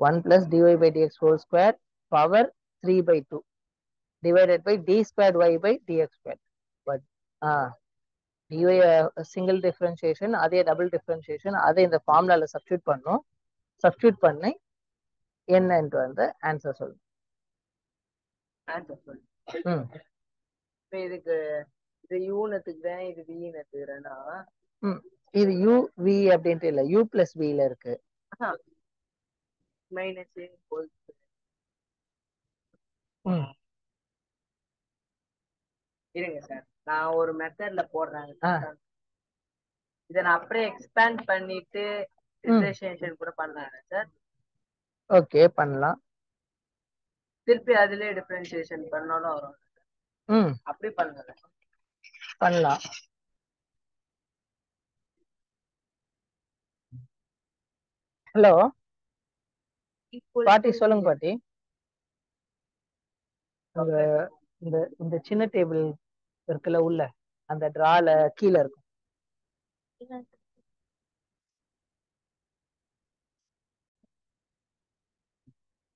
One plus dy by dx whole square power 3 by 2 divided by d squared y by dx squared. But dy single differentiation, அதே டபுள் டிஃபரன்ஷியேஷன், அதை இந்த ஃபார்முலால சப்ஸ்டியூட் பண்ணணும். சப்ஸ்டியூட் பண்ணி என்னன்னு வந்து ஆன்சர் சொல்லணும். இப்ப இதுக்கு இது யூன்னு எடுத்துக்கிறேன், இது வின்னு எடுத்துக்கிறேன்னா இது u v அப்படின்ட்டு இல்ல, u பிளஸ் v ல இருக்கு. மைனஸ் இருங்க சார், நான் ஒரு மெத்தட்ல போடுறேன். இதை நான் அப்படியே எக்ஸ்பேண்ட் பண்ணிட்டு டிஃபரன்ஷியேஷன் கூட பண்ணலாம் சார். ஓகே, பண்ணலாம். திருப்பி அதுலயே டிஃபரன்ஷியேஷன் பண்ணாலும் வரும். அப்படி பண்ணுங்க, பண்ணலாம். ஹலோ பாட்டி, சொல்லுங்க பாட்டி. இந்த இந்த சின்ன டேபிள் இருக்குல்ல உள்ள, அந்த டிரால கீழே இருக்கும்.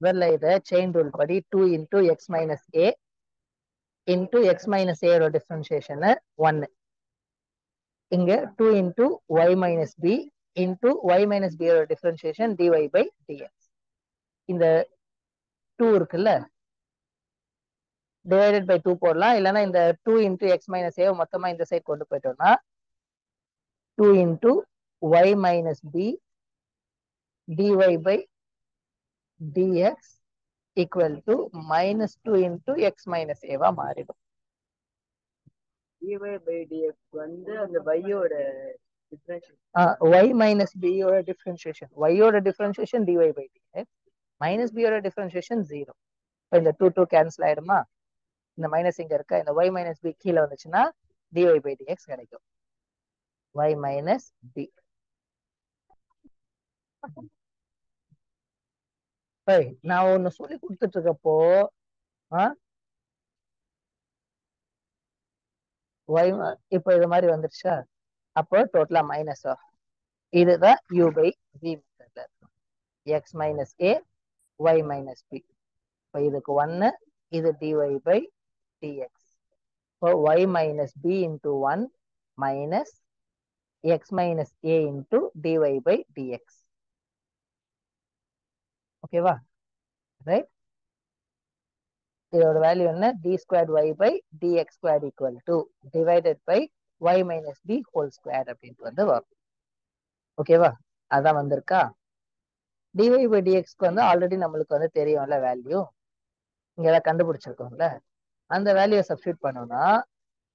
வெல்ல இத செயின் ரூல் படி 2 into x minus a into x minus a ஓட டிஃபரன்ஷியேஷன் 1. இங்க 2 into y minus b into y minus b ஓட டிஃபரன்ஷியேஷன் dy by dx. இந்த 2 இருக்குல்ல, டிவைடட் பை 2 போடலாம். இல்லைன்னா இந்த 2 into x minus a மொத்தமா இந்த சைட் கொண்டு போயிட்டோம்னா 2 into y minus b dy by dx equal to minus 2 into x minus a வா மாறிடும். dy by dx வந்து அந்த y ஓட டிஃபரன்ஷியேஷன், y minus b ஓட டிஃபரன்ஷியேஷன், y ஓட differentiation dy by dx, minus b ஓட டிஃபரன்ஷியேஷன் 0. இப்போ இந்த 2 2 கேன்சல் ஆயிடுமா? இந்த மைனஸ் இங்க இருக்க, இந்த y minus b கீழே வந்துச்சுன்னா dy by dx கிடைக்கும். y minus b. நான் ஒன்னு சொல்லி கொடுத்துட்டு இருக்கப்போ y இப்போ இது மாதிரி வந்துருச்சா, அப்போ டோட்டலா மைனஸ் ஆஃப் இதுதான் u by v மெத்தட்ல இருக்கும். x minus a y minus b. இப்போ இதுக்கு 1, இது dy by dx. இப்போ y minus b into 1 minus x minus a into dy by dx. ஓகேவா? ரைட். இதோட வேல்யூ என்ன? d squared y by dx squared equal to divided by y minus b whole squared அப்படின்ட்டு வந்து வரும். ஓகேவா? அதான் வந்திருக்கா. dy by dxக்கு வந்து ஆல்ரெடி நம்மளுக்கு வந்து தெரியும்ல வேல்யூ, இங்க எல்லாம் கண்டுபிடிச்சிருக்கோம்ல, அந்த வேல்யூ சப்ஸ்டியூட் பண்ணோம்னா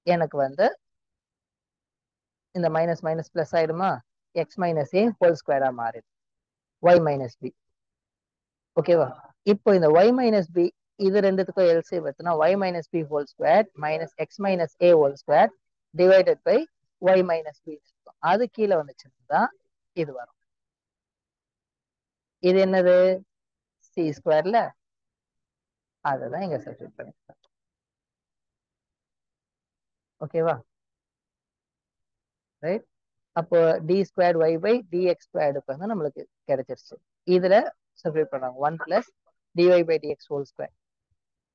எனக்கு வந்து இந்த மைனஸ் மைனஸ் பிளஸ் ஆயிடுமா, x minus a whole square மாறிடும், y minus b. ஓகேவா? இப்போ இந்த y minus b இது ரெண்டுத்துக்கும் எல்சிஎம் எடுத்தோம்னா y minus b whole square minus x minus a whole square divided by y minus b. அது கீழே வந்துச்சுன்னா இது வரும். இது என்னது? c ஸ்கொயர்ல, அதுதான் இங்க சப்ஸ்டிட்யூட் பண்ணிருக்கோம். ஓகேவா? ரைட். அப்போ d squared y by dx squared வந்து நம்மளுக்கு கிடைச்சிருச்சு. இதுல சப்ஸ்டிட்யூட் பண்ணாங்க 1 plus dy by dx whole square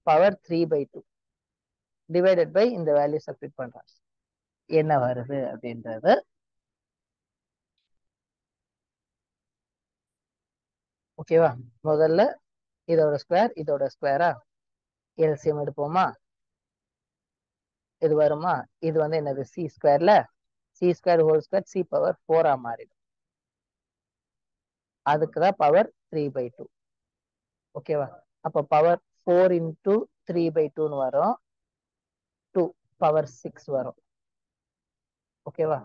power 3/2 divided by இந்த வேல்யூ சப்ஸ்டிட்யூட் பண்றாங்க. என்ன வருது அப்படின்றது ஓகேவா? முதல்ல இதோட ஸ்கொயர் இதோட ஸ்கொயரா எல்சிஎம் எடுப்போமா? இது வருமா? இது வந்து என்னது? சி ஸ்கொயர்ல, C square whole square C power 4 மாறிடும். அதுக்குதான் பவர் 3/2. ஓகேவா? அப்ப பவர் 4 into 3/2 வரும், 2 பவர் 6 வரும். ஓகேவா?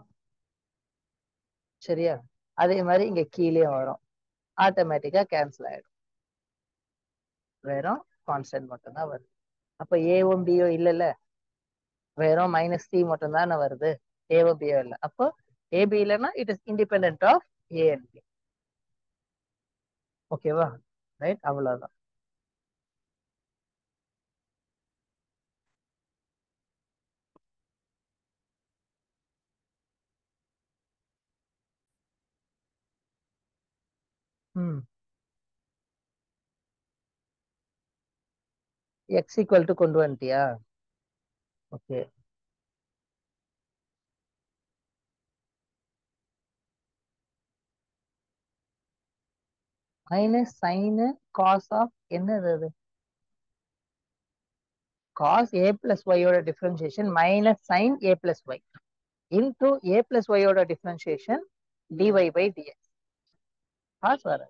சரியா? அதே மாதிரி இங்க கீழே வரும், ஆட்டோமேட்டிக்கா கேன்சல் ஆயிடும், வெறும் கான்ஸ்டன்ட் மட்டும் தான் வருது. அப்ப ஏவும் பியோ இல்லைல்ல, வெறும் மைனஸ் சி மட்டும் தானே வருது, ஏவோ பியோ இல்லை. அப்போ ஏபி இல்லைன்னா it is independent of A and B. ஓகேவா? ரைட், அவ்வளவுதான். எக்ஸ் ஈக்குவல் டு கொண்டு வந்துட்டியா? Okay. Minus sine cos of என்னது அது? cos a plus y ஓட differentiation minus sin a plus y into a plus y ஓட differentiation dy by dx. cos வர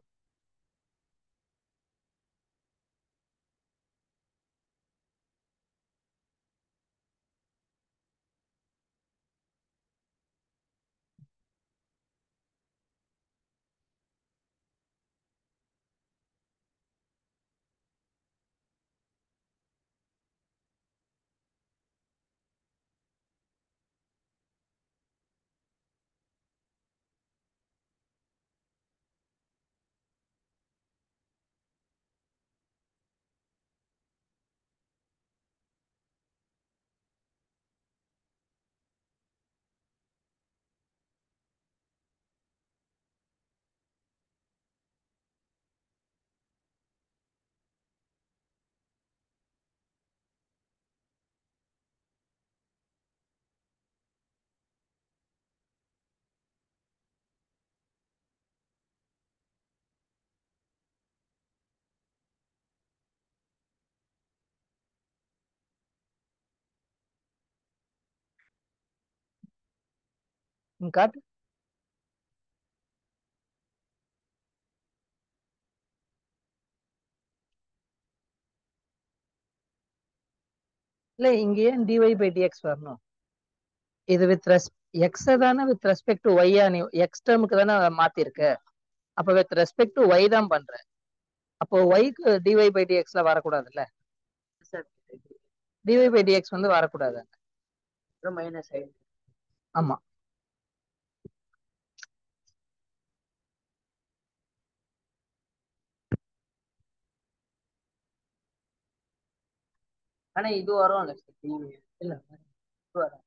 காட்டு இல்ல இங்க ஏன் dy by dx வரணும்? இது வித் x தானே வித் ரெஸ்பெக்ட் டு y நீ x டேர்முக்கு தானே மாத்தி இருக்க. அப்ப வித் ரெஸ்பெக்ட் டு y தான் பண்ற. அப்போ y க்கு dy by dxல வரக்கூடாதுல்ல. dy by dx வந்து வரக்கூடாது. மைனஸ் ஆயிடுச்சு. ஆமா. ஆனா இது வரும் இல்ல வரும்.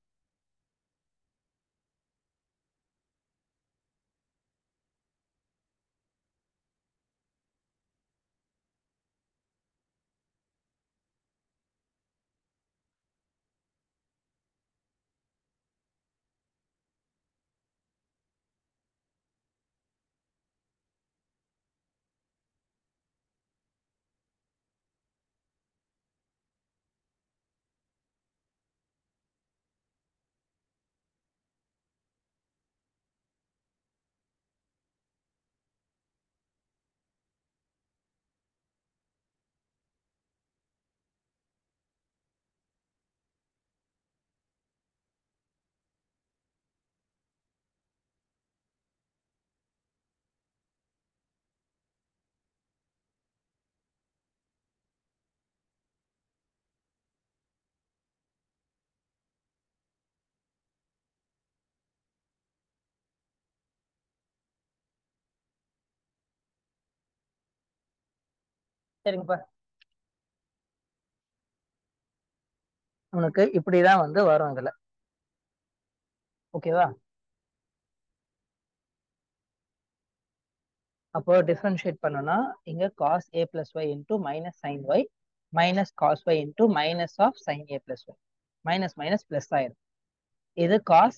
சரிங்கப்பா. உனக்கு இப்படிதான் வந்து வரும் இதுல. ஓகேவா? அப்போ டிஃபரன்ஷியேட் பண்ணோம்னா இங்க cos a plus y into minus sin y minus cos y into minus of sin a plus y minus minus plus ஆயிரும். இது cos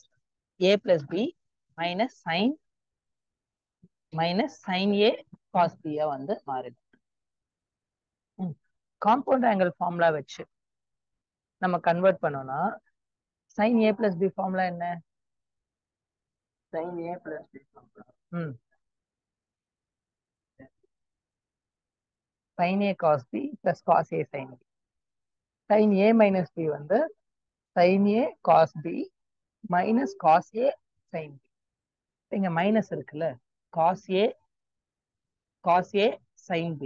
a plus b minus sin a cos b வந்து மாறிடும். காம்பவுண்ட் ஆங்கிள் ஃபார்முலா வச்சு நம்ம கன்வெர்ட் பண்ணோம்னா sin a plus b formula என்ன? sin a plus b formula sin a cos b plus cos a sin b. sin a minus b வந்து sin a cos b minus cos a sin b. இங்க மைனஸ் இருக்குல்ல, cos a sin b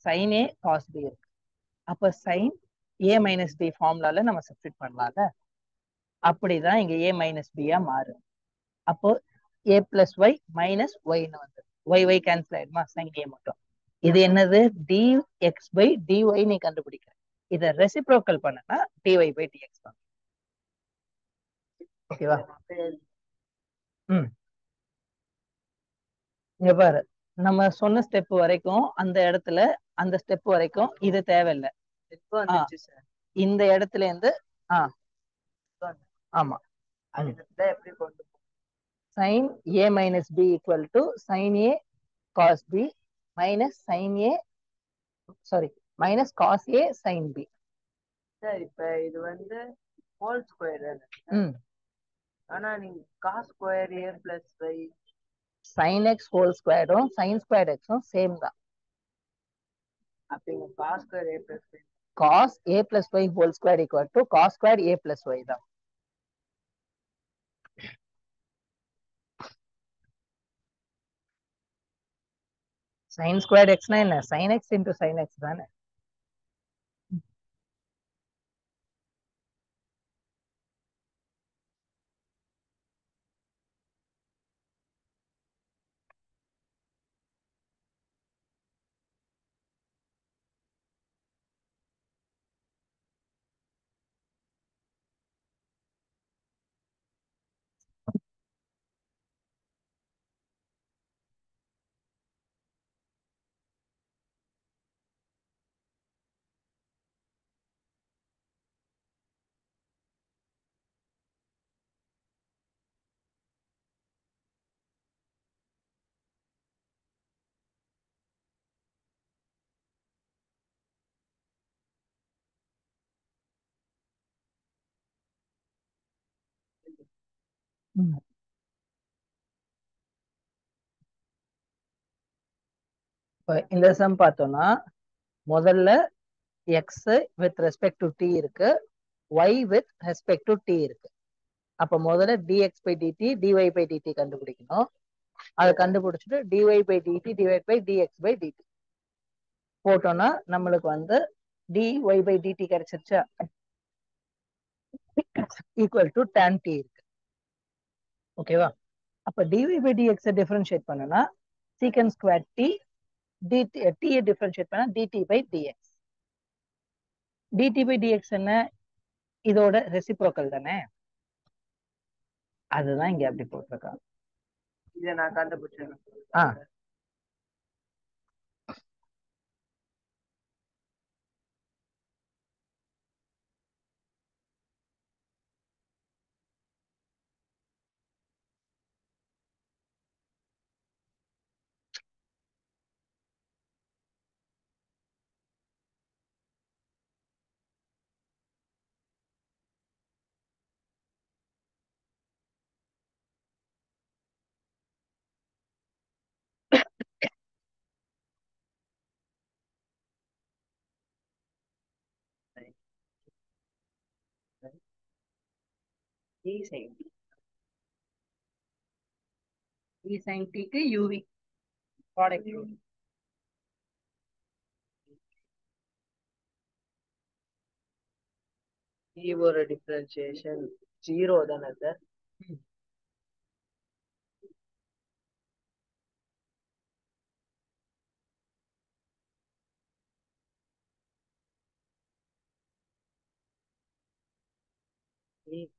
sin a cos b இருக்கு. அப்ப sin a minus b ஃபார்முலால நம்ம சப்ஸ்டிட் பண்ணலாம்ல. அப்படிதான் இங்க a minus b மாறும். அப்போ a plus y minus y ன்னு வந்து y கேன்சல் ஆயிடுமா, sin a மட்டும். இது என்னது? dx by dy நீ கண்டுபிடிக்கிற. இத ரெசிப்ரோக்கல் பண்ணனா dy by dx தான். ஓகேவா? இங்க பாரு, நம்ம சொன்ன ஸ்டெப் வரைக்கும் அந்த இடத்துல அந்த ஸ்டெப் வரைக்கும் இது தேவையில்லை. இந்த இடத்துல இருந்து ஆமா எப்படி கொண்டு sin a minus b equal to sin a cos b minus sin a minus cos a sin b. Sir இப்ப இது வந்து ஹோல் ஸ்கொயர் ம் ஆனா நீங்க cos square A plus by sin x whole ஸ்கொயரும் sin ஸ்கொயர் எக்ஸும் சேம் தான். அப்படிங்க cos square A plus by cos a plus y whole square equal to cos square a plus y தான். sin squared x னா என்ன? sin x into sin x தானே. ம். இப்ப இந்த சம் பார்த்தோம்னா முதல்ல x with respect to t இருக்கு, y with respect to t இருக்கு. அப்ப முதல்ல dx by dt dy by dt கண்டுபிடிக்கணும். அதை கண்டுபிடிச்சிட்டு dy by dt divided by dx by dt போட்டோம்னா நம்மளுக்கு வந்து dy by dt கிடைச்சிருச்சா, ஈக்குவல் டு tan t இருக்கு. ஓகேவா? அப்ப dy by dx டிஃபரன்ஷியேட் பண்ணனா secant square t dt t differentiate பண்ணா dt by dx. dt by dx என்ன? இதோட ரெசிப்ரோக்கல் தானே, அதுதான் இங்க அப்படி போட்டிருக்காங்க. இதை நான் கண்டுபிடிச்சேன். ஆ E sin t. e sin t க்கு uv ப்ராடக்ட் ரூல். E ஒரு டிஃபரன்ஷியேஷன் 0 தானே sir? E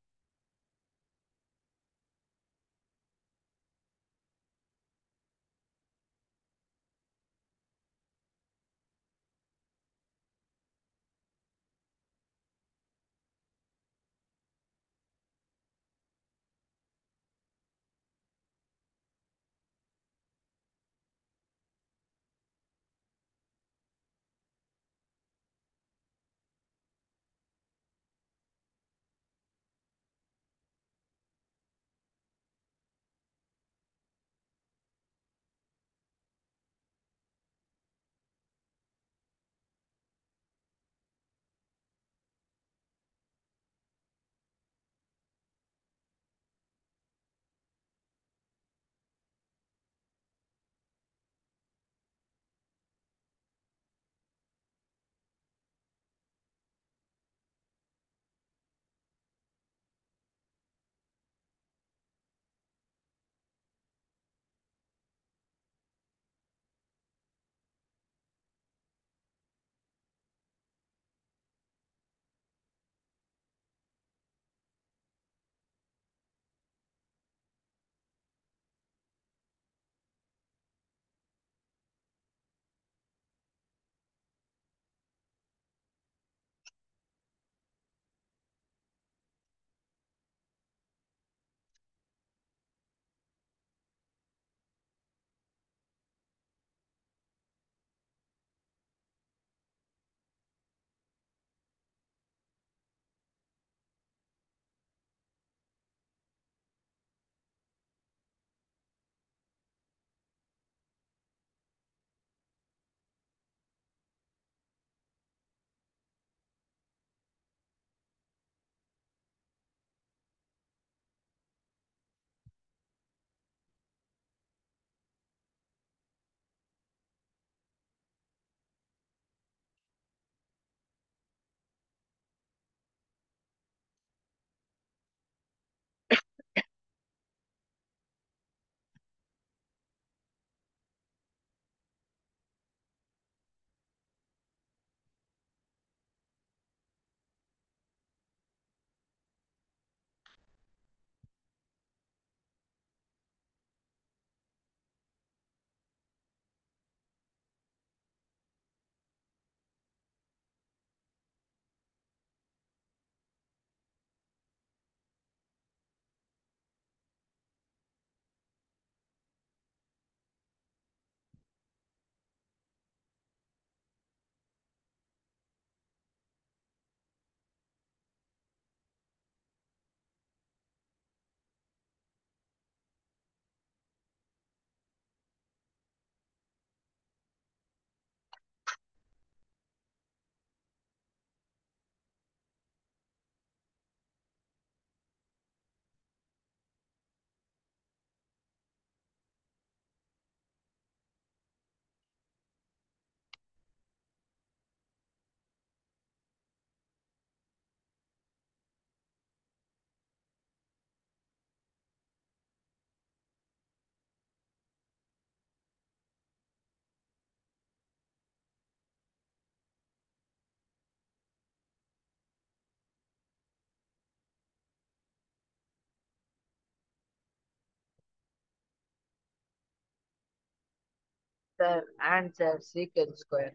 Sir, answer secant square.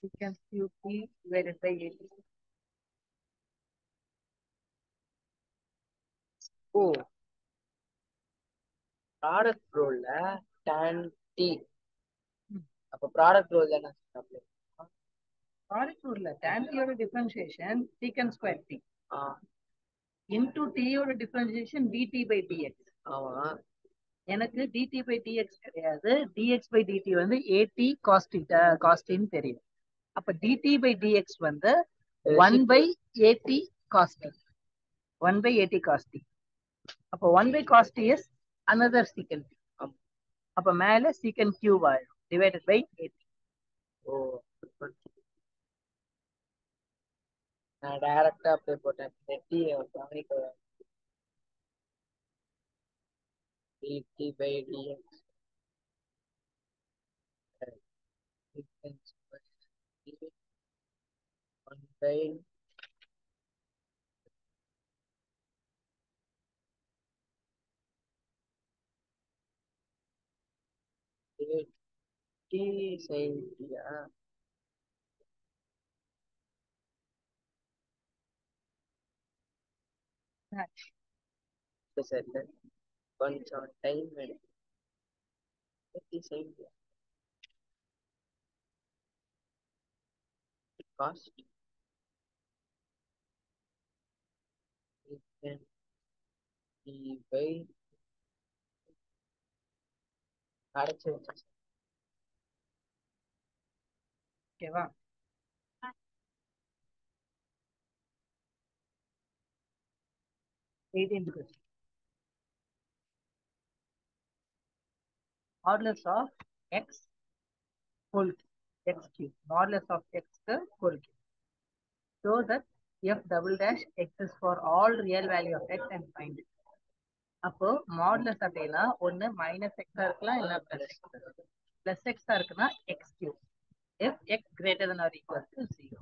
Secant cube t divided by 8. Oh, product rule tan t. அப்ப product rule தானே apply. ப்ராடக்ட் ரூல்ல tan t யோட differentiation secant square t into t யோட டிஃபரன்ஷியேஷன் dt by dx. ஆமா. எனக்கு dt by dx கிடையாது, dx by dt வந்து at cos theta cos t ன்னு தெரியும். அப்ப dt by dx வந்து 1 by at cos t, 1 by at cos t. அப்ப 1 by cos t is another secant t. அப்ப மேல secant cube ஆயிடும் divided by at. ஓ, நான் டைரக்டா அப்ளை போட்டேன். t கவனிக்க dt by dx secant square t 1 by t sin t. சரி, கொஞ்சம் டைம் எடுக்கும். t sin t cost secant t by அடைச்சு வச்சு. ஓகேவா? modulus of x whole x cube, modulus of x whole cube. So that f double dash x is for all real value of x and find it. அப்போ மாடுலஸ் அப்படின்னா ஒன்னு மைனஸ் எக்ஸா இருக்கலாம், இல்ல பிளஸ் எக்ஸ். பிளஸ் எக்ஸா இருக்குன்னா X cube if X greater than or equal to 0.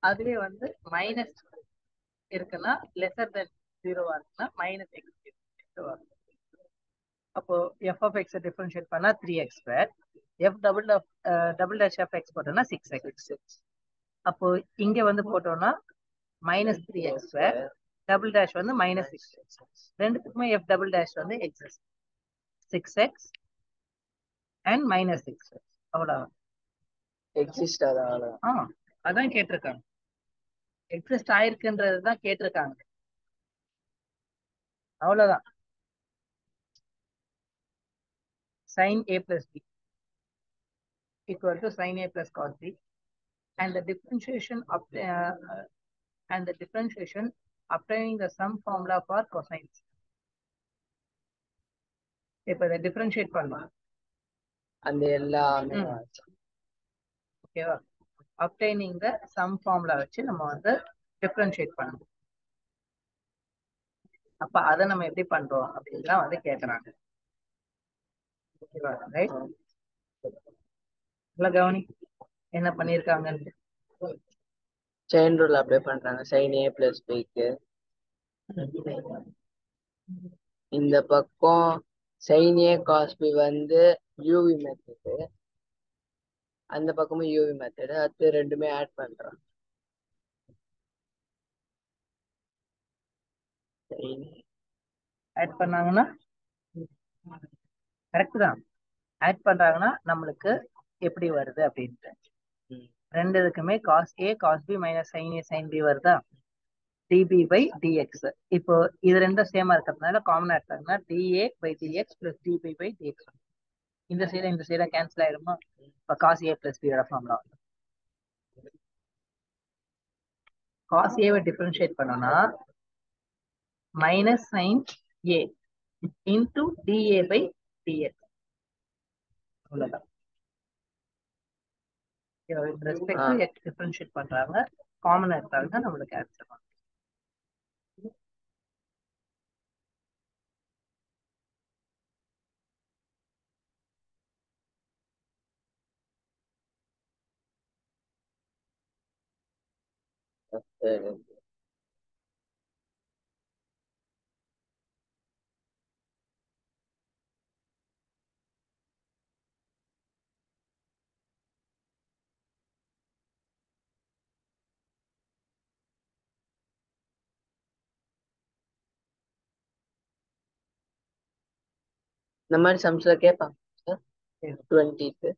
அதுவே வந்து மைனஸ் இருக்குன்னா லெசர் தென் 0வா இருக்குன்னா மைனஸ் எக்ஸ் கியூப். அப்போ எஃப் ஆஃப் எக்ஸ் டிஃபரன்ஷியேட் பண்ணா 3x square, F double dash of X போட்டோம்னா 6x. அப்போ இங்க வந்து போட்டோம்னா minus 3x square, double dash வந்து மைனஸ் 6x. ரெண்டுத்துக்குமே எஃப் டபுள் டேஷ் வந்து exists 6x and minus 6x. அவ்வளவு எக்ஸிஸ்ட் அதான். அதான் கேட்டிருக்காங்க, எக்ஸிஸ்ட் ஆயிருக்குன்றது தான் கேட்டிருக்காங்க. அவ்வளவுதான். sin a plus b equal to sin a plus cos b, and the differentiation obtaining the sum formula for cosines. இப்ப இதை டிஃபரன்ஷியேட் பண்ணலாம் அந்த எல்லாமே. ஓகேவா? obtaining the sum formula வச்சு நம்ம வந்து டிஃபரன்ஷியேட் பண்ணணும். அப்ப அதை நம்ம எப்படி பண்றோம் அப்படின்னா வந்து கேக்குறாங்க. ஓகேவா? ரைட், கவனி என்ன பண்ணிருக்காங்கன்னு. செயின் ரூல் அப்ளை பண்றாங்க. sin a plus bக்கு இந்த பக்கம் sin a cos b வந்து uv மெத்தடு, அந்த பக்கமும் uv மெத்தடு. அது ரெண்டுமே ஆட் பண்றாங்க. ஆட் பண்ணாங்கன்னா கரெக்ட் தான். ஆட் பண்றாங்கன்னா நம்மளுக்கு எப்படி வருது அப்படின்ட்டு ரெண்டு இதுக்குமே cos a cos b minus sin a sin b வருதா, db by dx. இப்போ இது ரெண்டும் சேமா இருக்கிறதுனால காமனா எடுத்தாங்கன்னா dA by dx plus db by dx. இந்த சைடு கேன்சல் ஆயிடுமா? இப்போ cos a plus b யோட ஃபார்முலா cos a வை டிஃபரன்ஷியேட் பண்ணோம்னா minus sin a into dA by dx. அவ்வளவுதான். ரெஸ்பெக்ட் டு எக்ஸ் டிஃபரன்ஷியேட் பண்றாங்க, காமனா எடுத்தாங்க நம்மளுக்கு ஆன்சர். சரி. இந்த மாதிரி சம்ஸ்ல கேட்பாங்க சார். 20க்கு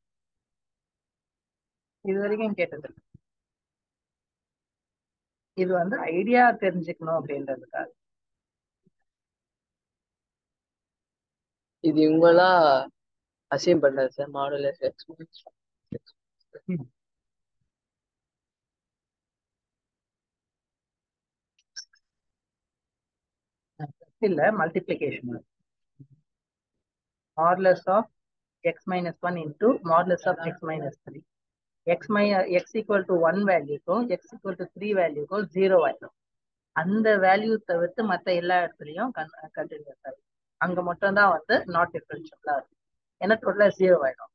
இது வரைக்கும் கேட்டது. இது வந்து ஐடியா தெரிஞ்சுக்கணும் அப்படின்றதுக்காக. இது இவங்களா அசைன் பண்றது சார். மாடுலஸ் எக்ஸ் இல்ல multiplication. Modulus of X minus 1 into modulus of X minus 3. X equal to 1 வேல்யூக்கும் எக்ஸ் ஈக்குவல் டு 3 வேல்யூக்கும் 0 ஆயிடும். அந்த வேல்யூ தவிர்த்து மற்ற எல்லா இடத்துலையும் கண்டினியூஸ் ஆகும். அங்க மட்டும் தான் வந்து நாட் டிஃபரன்ஷியபிளா இருக்கும். ஏன்னா டோட்டலா 0 ஆயிடும்.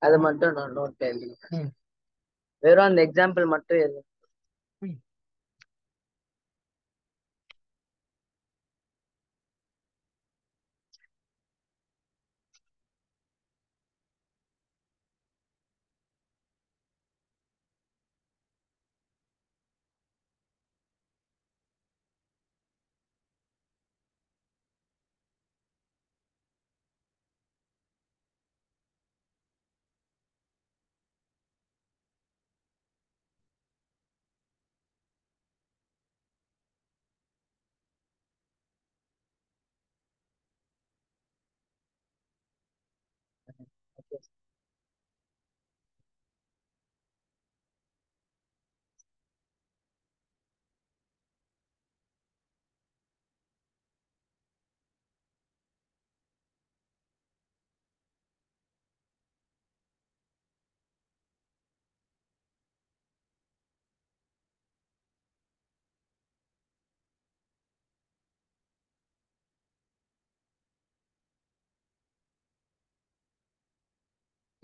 அது மட்டும் நான் நோட் எழுதுறேன். வெறும் அந்த எக்ஸாம்பிள் மட்டும் எழுது.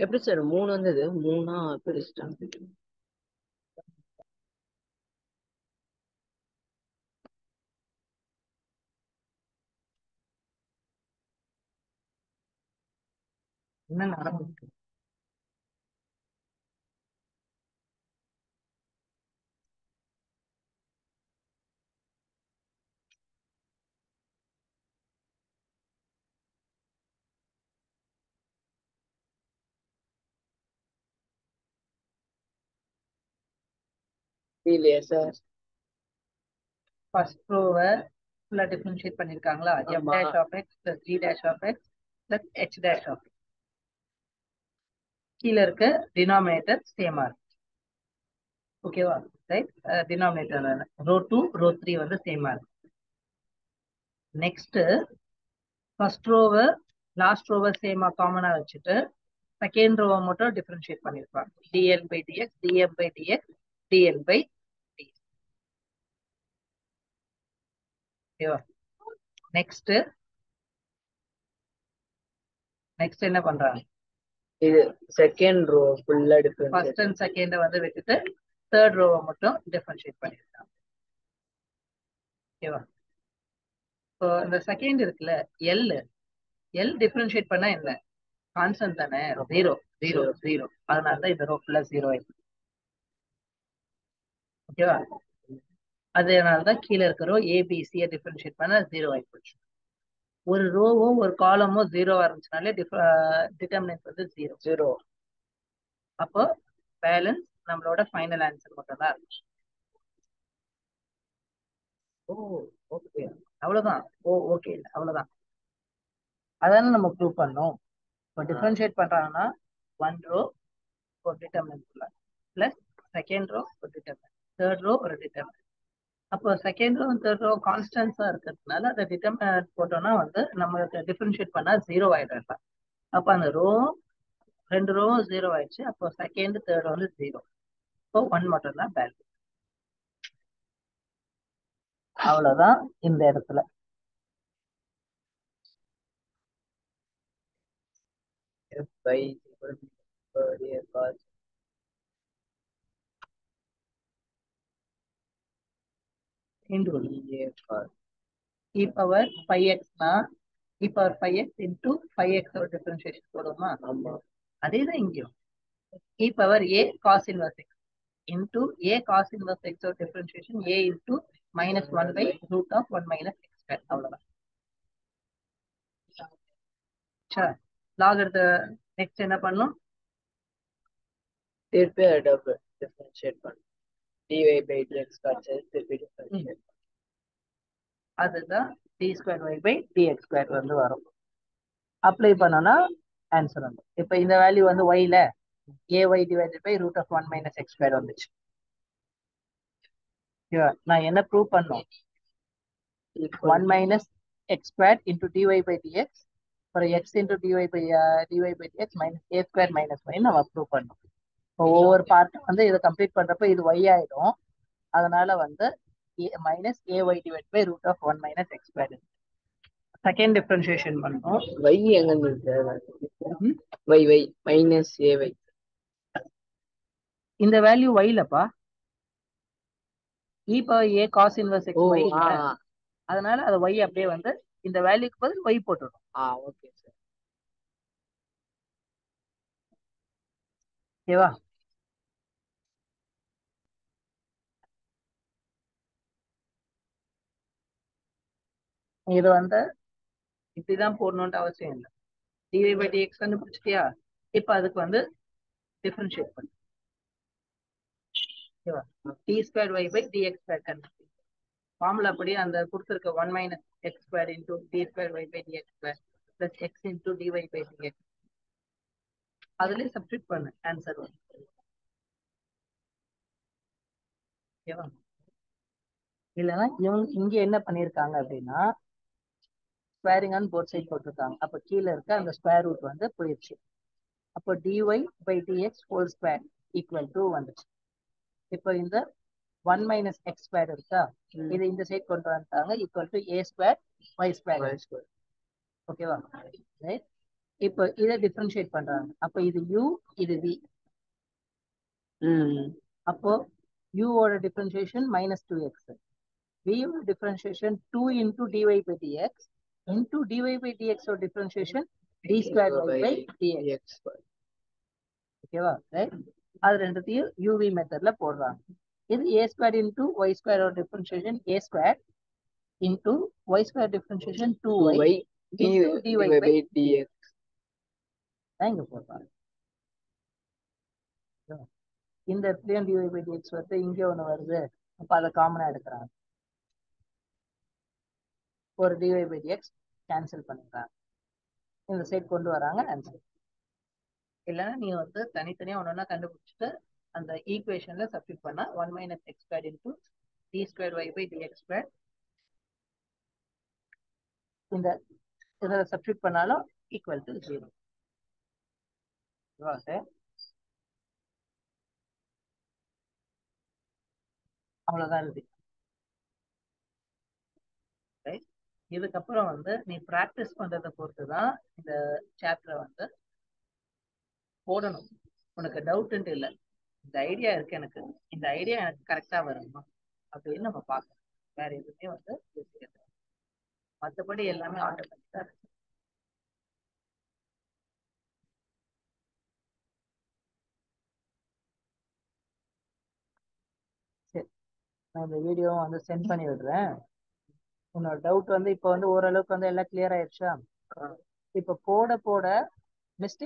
எப்படி சார் 3 வந்தது? 3ஆ பிரிச்சுட்டாங்க. என்ன நடந்துருக்கு? இல்லையா சார்? ஃபர்ஸ்ட் ரோவை ஃபுல்லா டிஃபரன்ஷியேட் பண்ணிருக்காங்களா? f ஆமா. dash of x plus g dash of x plus h dash of x. கீழ இருக்க டினாமினேட்டர் சேமா இருக்கு. ஓகேவா? ரைட். டினாமினேட்டர் ரோ 2 ரோ 3 வந்து சேமா இருக்கு. நெக்ஸ்ட் ஃபர்ஸ்ட் ரோவை லாஸ்ட் ரோவை சேமா காமனா வச்சுட்டு செகண்ட் ரோவை மட்டும் டிஃபரன்ஷியேட் பண்ணிருப்பாங்க. dn by dx dm by dx dn by dx. ஓகேவா? நெக்ஸ்ட் என்ன பண்றாங்க? இது செகண்ட் ரோ ஃபுல்லா டிஃபரன்ஸ். ஃபர்ஸ்ட் அண்ட் செகண்ட் வந்து விட்டுட்டு தேர்ட் ரோவை மட்டும் டிஃபரன்ஷியேட் பண்ணிருக்காங்க. ஓகேவா? இப்போ இந்த செகண்ட் இருக்குல்ல எல் டிஃபரன்ஷியேட் பண்ணா என்ன? கான்ஸ்டன்ட் தானே. 0 0 0. அதனால தான் இந்த ரோ ஃபுல்லா 0 ஆயிடுச்சு. ஓகேவா? அதனால தான் கீழே இருக்க ரோ ஏபிசியை டிஃபரன்ஷியேட் பண்ண 0 ஆகி போச்சு. ஒரு ரோவோ ஒரு காலமோ 0 இருந்துச்சுனாலே டிட்டர்மினன்ட் வந்து 0. அப்போ பேலன்ஸ் நம்மளோட ஃபைனல் ஆன்சர் மட்டும் தான் இருந்துச்சு. ஓ ஓகே, அவ்வளவுதான். ஓகே இல்ல அவ்வளவுதான். அதானே நம்ம ப்ரூவ் பண்ணோம். இப்போ டிஃபரன்ஷியேட் பண்றாங்கன்னா 1 ரோ ஒரு டிட்டர்மினன்ட் பிளஸ் செகண்ட் ரோ ஒரு டிட்டர்மினன்ட், தேர்ட் ரோ ஒரு டிட்டர்மினன்ட். அப்போ செகண்ட் ரோ தேர்ட் ரோ கான்ஸ்டன்ஸா இருக்கிறதுனால அதை டிட்டர்மினன்ட் போட்டோம்னா வந்து நம்மளுக்கு டிஃபரன்ஷியேட் பண்ணா 0 ஆயிடும். அப்போ அந்த ரோ 2 ரோ 0 ஆயிடுச்சு. அப்போ செகண்ட் தேர்ட் வந்து 0. இப்போ 1 மட்டும் தான் பேலன்ஸ். அவ்வளவுதான் இந்த இடத்துல. e power 5x னா e power 5x into 5x ஓட டிஃபரன்ஷியேஷன் போடுமா? அதே தான் இங்கேயும் e power a cos inverse x. into a cos inverse x of differentiation a into minus 1 by root of 1 minus x square. அவ்வளவுதான். சரி, log எடுத்து நெக்ஸ்ட் என்ன பண்ணும்? திருப்பி டபுள் டிஃபரன்ஷியேட் பண்ணும். dy by dx காட்சி திருப்பி டிஃபரன்ஷியேட். அதுதான் d square y by dx square வந்து வரும். அப்ளை பண்ணனா ஆன்சர் வந்து இப்போ இந்த வேல்யூ வந்து yல ay divided by root of 1 minus x square வந்துச்சு. நான் என்ன ப்ரூவ் பண்ணோம்? 1 minus x squared into dy by dx for x into dy by dx minus a square minus y நம்ம ப்ரூவ் பண்ணோம். இப்போ ஒவ்வொரு பார்ட் வந்து இதை கம்ப்ளீட் பண்றப்ப இது y ஆயிடும். அதனால வந்து minus ay divided by root of 1 minus x squared. Second differentiation பண்ணோம். y எங்க இருக்கு? y minus ay. இந்த value yலப்பா e power a cos inverse x y. அதனால அது y அப்படியே வந்து இந்த வேல்யூக்கு பதில் y போட்டுடும். Okay sir. ஓகேவா? இது வந்து இப்படிதான் போடணும்னு அவசியம் இல்லை. dy by dx கண்டுபிடிச்சிட்டியா? இப்ப அதுக்கு வந்து டிஃபரன்ஷியேட் பண்ணு. ஓகேவா? d squared y by dx squared கண்டுபிடி. ஃபார்முலா படி அந்த கொடுத்திருக்க 1 minus x squared into d squared y by dx squared plus x into dy by dx அதுலயே சப்ஸ்டிட்யூட் பண்ணு, ஆன்சர் வரும். ஓகேவா? இல்லைன்னா இங்க என்ன பண்ணிருக்காங்க அப்படின்னா ஸ்கொயரிங் ஆன் போத் சைட் போட்டிருக்காங்க. அப்ப கீழே இருக்க அந்த ஸ்கொயர் ரூட் வந்து போயிடுச்சு. அப்போ dy by dx whole square equal to வந்துச்சு. இப்போ இந்த 1 minus x square இருக்கா, இது இந்த சைட் கொண்டு வந்துட்டாங்க equal to a square y square. ஓகேவா? ரைட். இப்போ இதை டிஃபரன்ஷியேட் பண்றாங்க. அப்போ இது u, இது v. அப்போ u ஓட டிஃபரன்ஷியேஷன் minus 2x, v ஓட differentiation 2 into dy by dx into dy by dx ஓட differentiation d squared y by dx. ஓகேவா? ரைட். அது ரெண்டுத்தையும் uv மெத்தட்ல போடுறாங்க. இது a squared into y squared ஓட differentiation a squared into y squared differentiation 2y into dy by dx தான் இங்க போடுறாங்க. இந்த இடத்துலயும் dy by dx வருது, இங்க ஒண்ணு வருது. அப்ப அதை காமனா எடுக்கிறாங்க. ஒரு dy by dx கேன்சல் பண்ணிக்கிறாங்க. இந்த சைட் கொண்டு வராங்க, ஆன்சர். இல்லைன்னா நீ வந்து தனித்தனியா ஒன்னொன்னா கண்டுபிடிச்சிட்டு அந்த ஈக்குவேஷன்ல சப்ஸ்டிட்யூட் பண்ணா 1 minus x squared into d squared y by dx squared இந்த இதில் சப்ஸ்டிட்யூட் பண்ணாலும் ஈக்குவல் டு 0. அவ்வளவுதான் இருக்கு. இதுக்கப்புறம் வந்து நீ பிராக்டிஸ் பண்றதை பொறுத்து தான் இந்த சாப்டரை வந்து போடணும். உனக்கு டவுட்ன்ட்டு இல்லை, இந்த ஐடியா இருக்கு எனக்கு, இந்த ஐடியா எனக்கு கரெக்டா வருமா அப்படின்னு நம்ம பார்க்கணும். வேற எதுவுமே வந்து மற்றபடி எல்லாமே ஆட்டோமேட்டிக்கா இருக்கு. சரி, நான் இந்த வீடியோ வந்து சென்ட் பண்ணி விடுறேன். உன்னோட டவுட் வந்து இப்போ வந்து ஓரளவுக்கு வந்து எல்லாம் கிளியர் ஆயிடுச்சா? இப்போ போட போட மிஸ்டேக்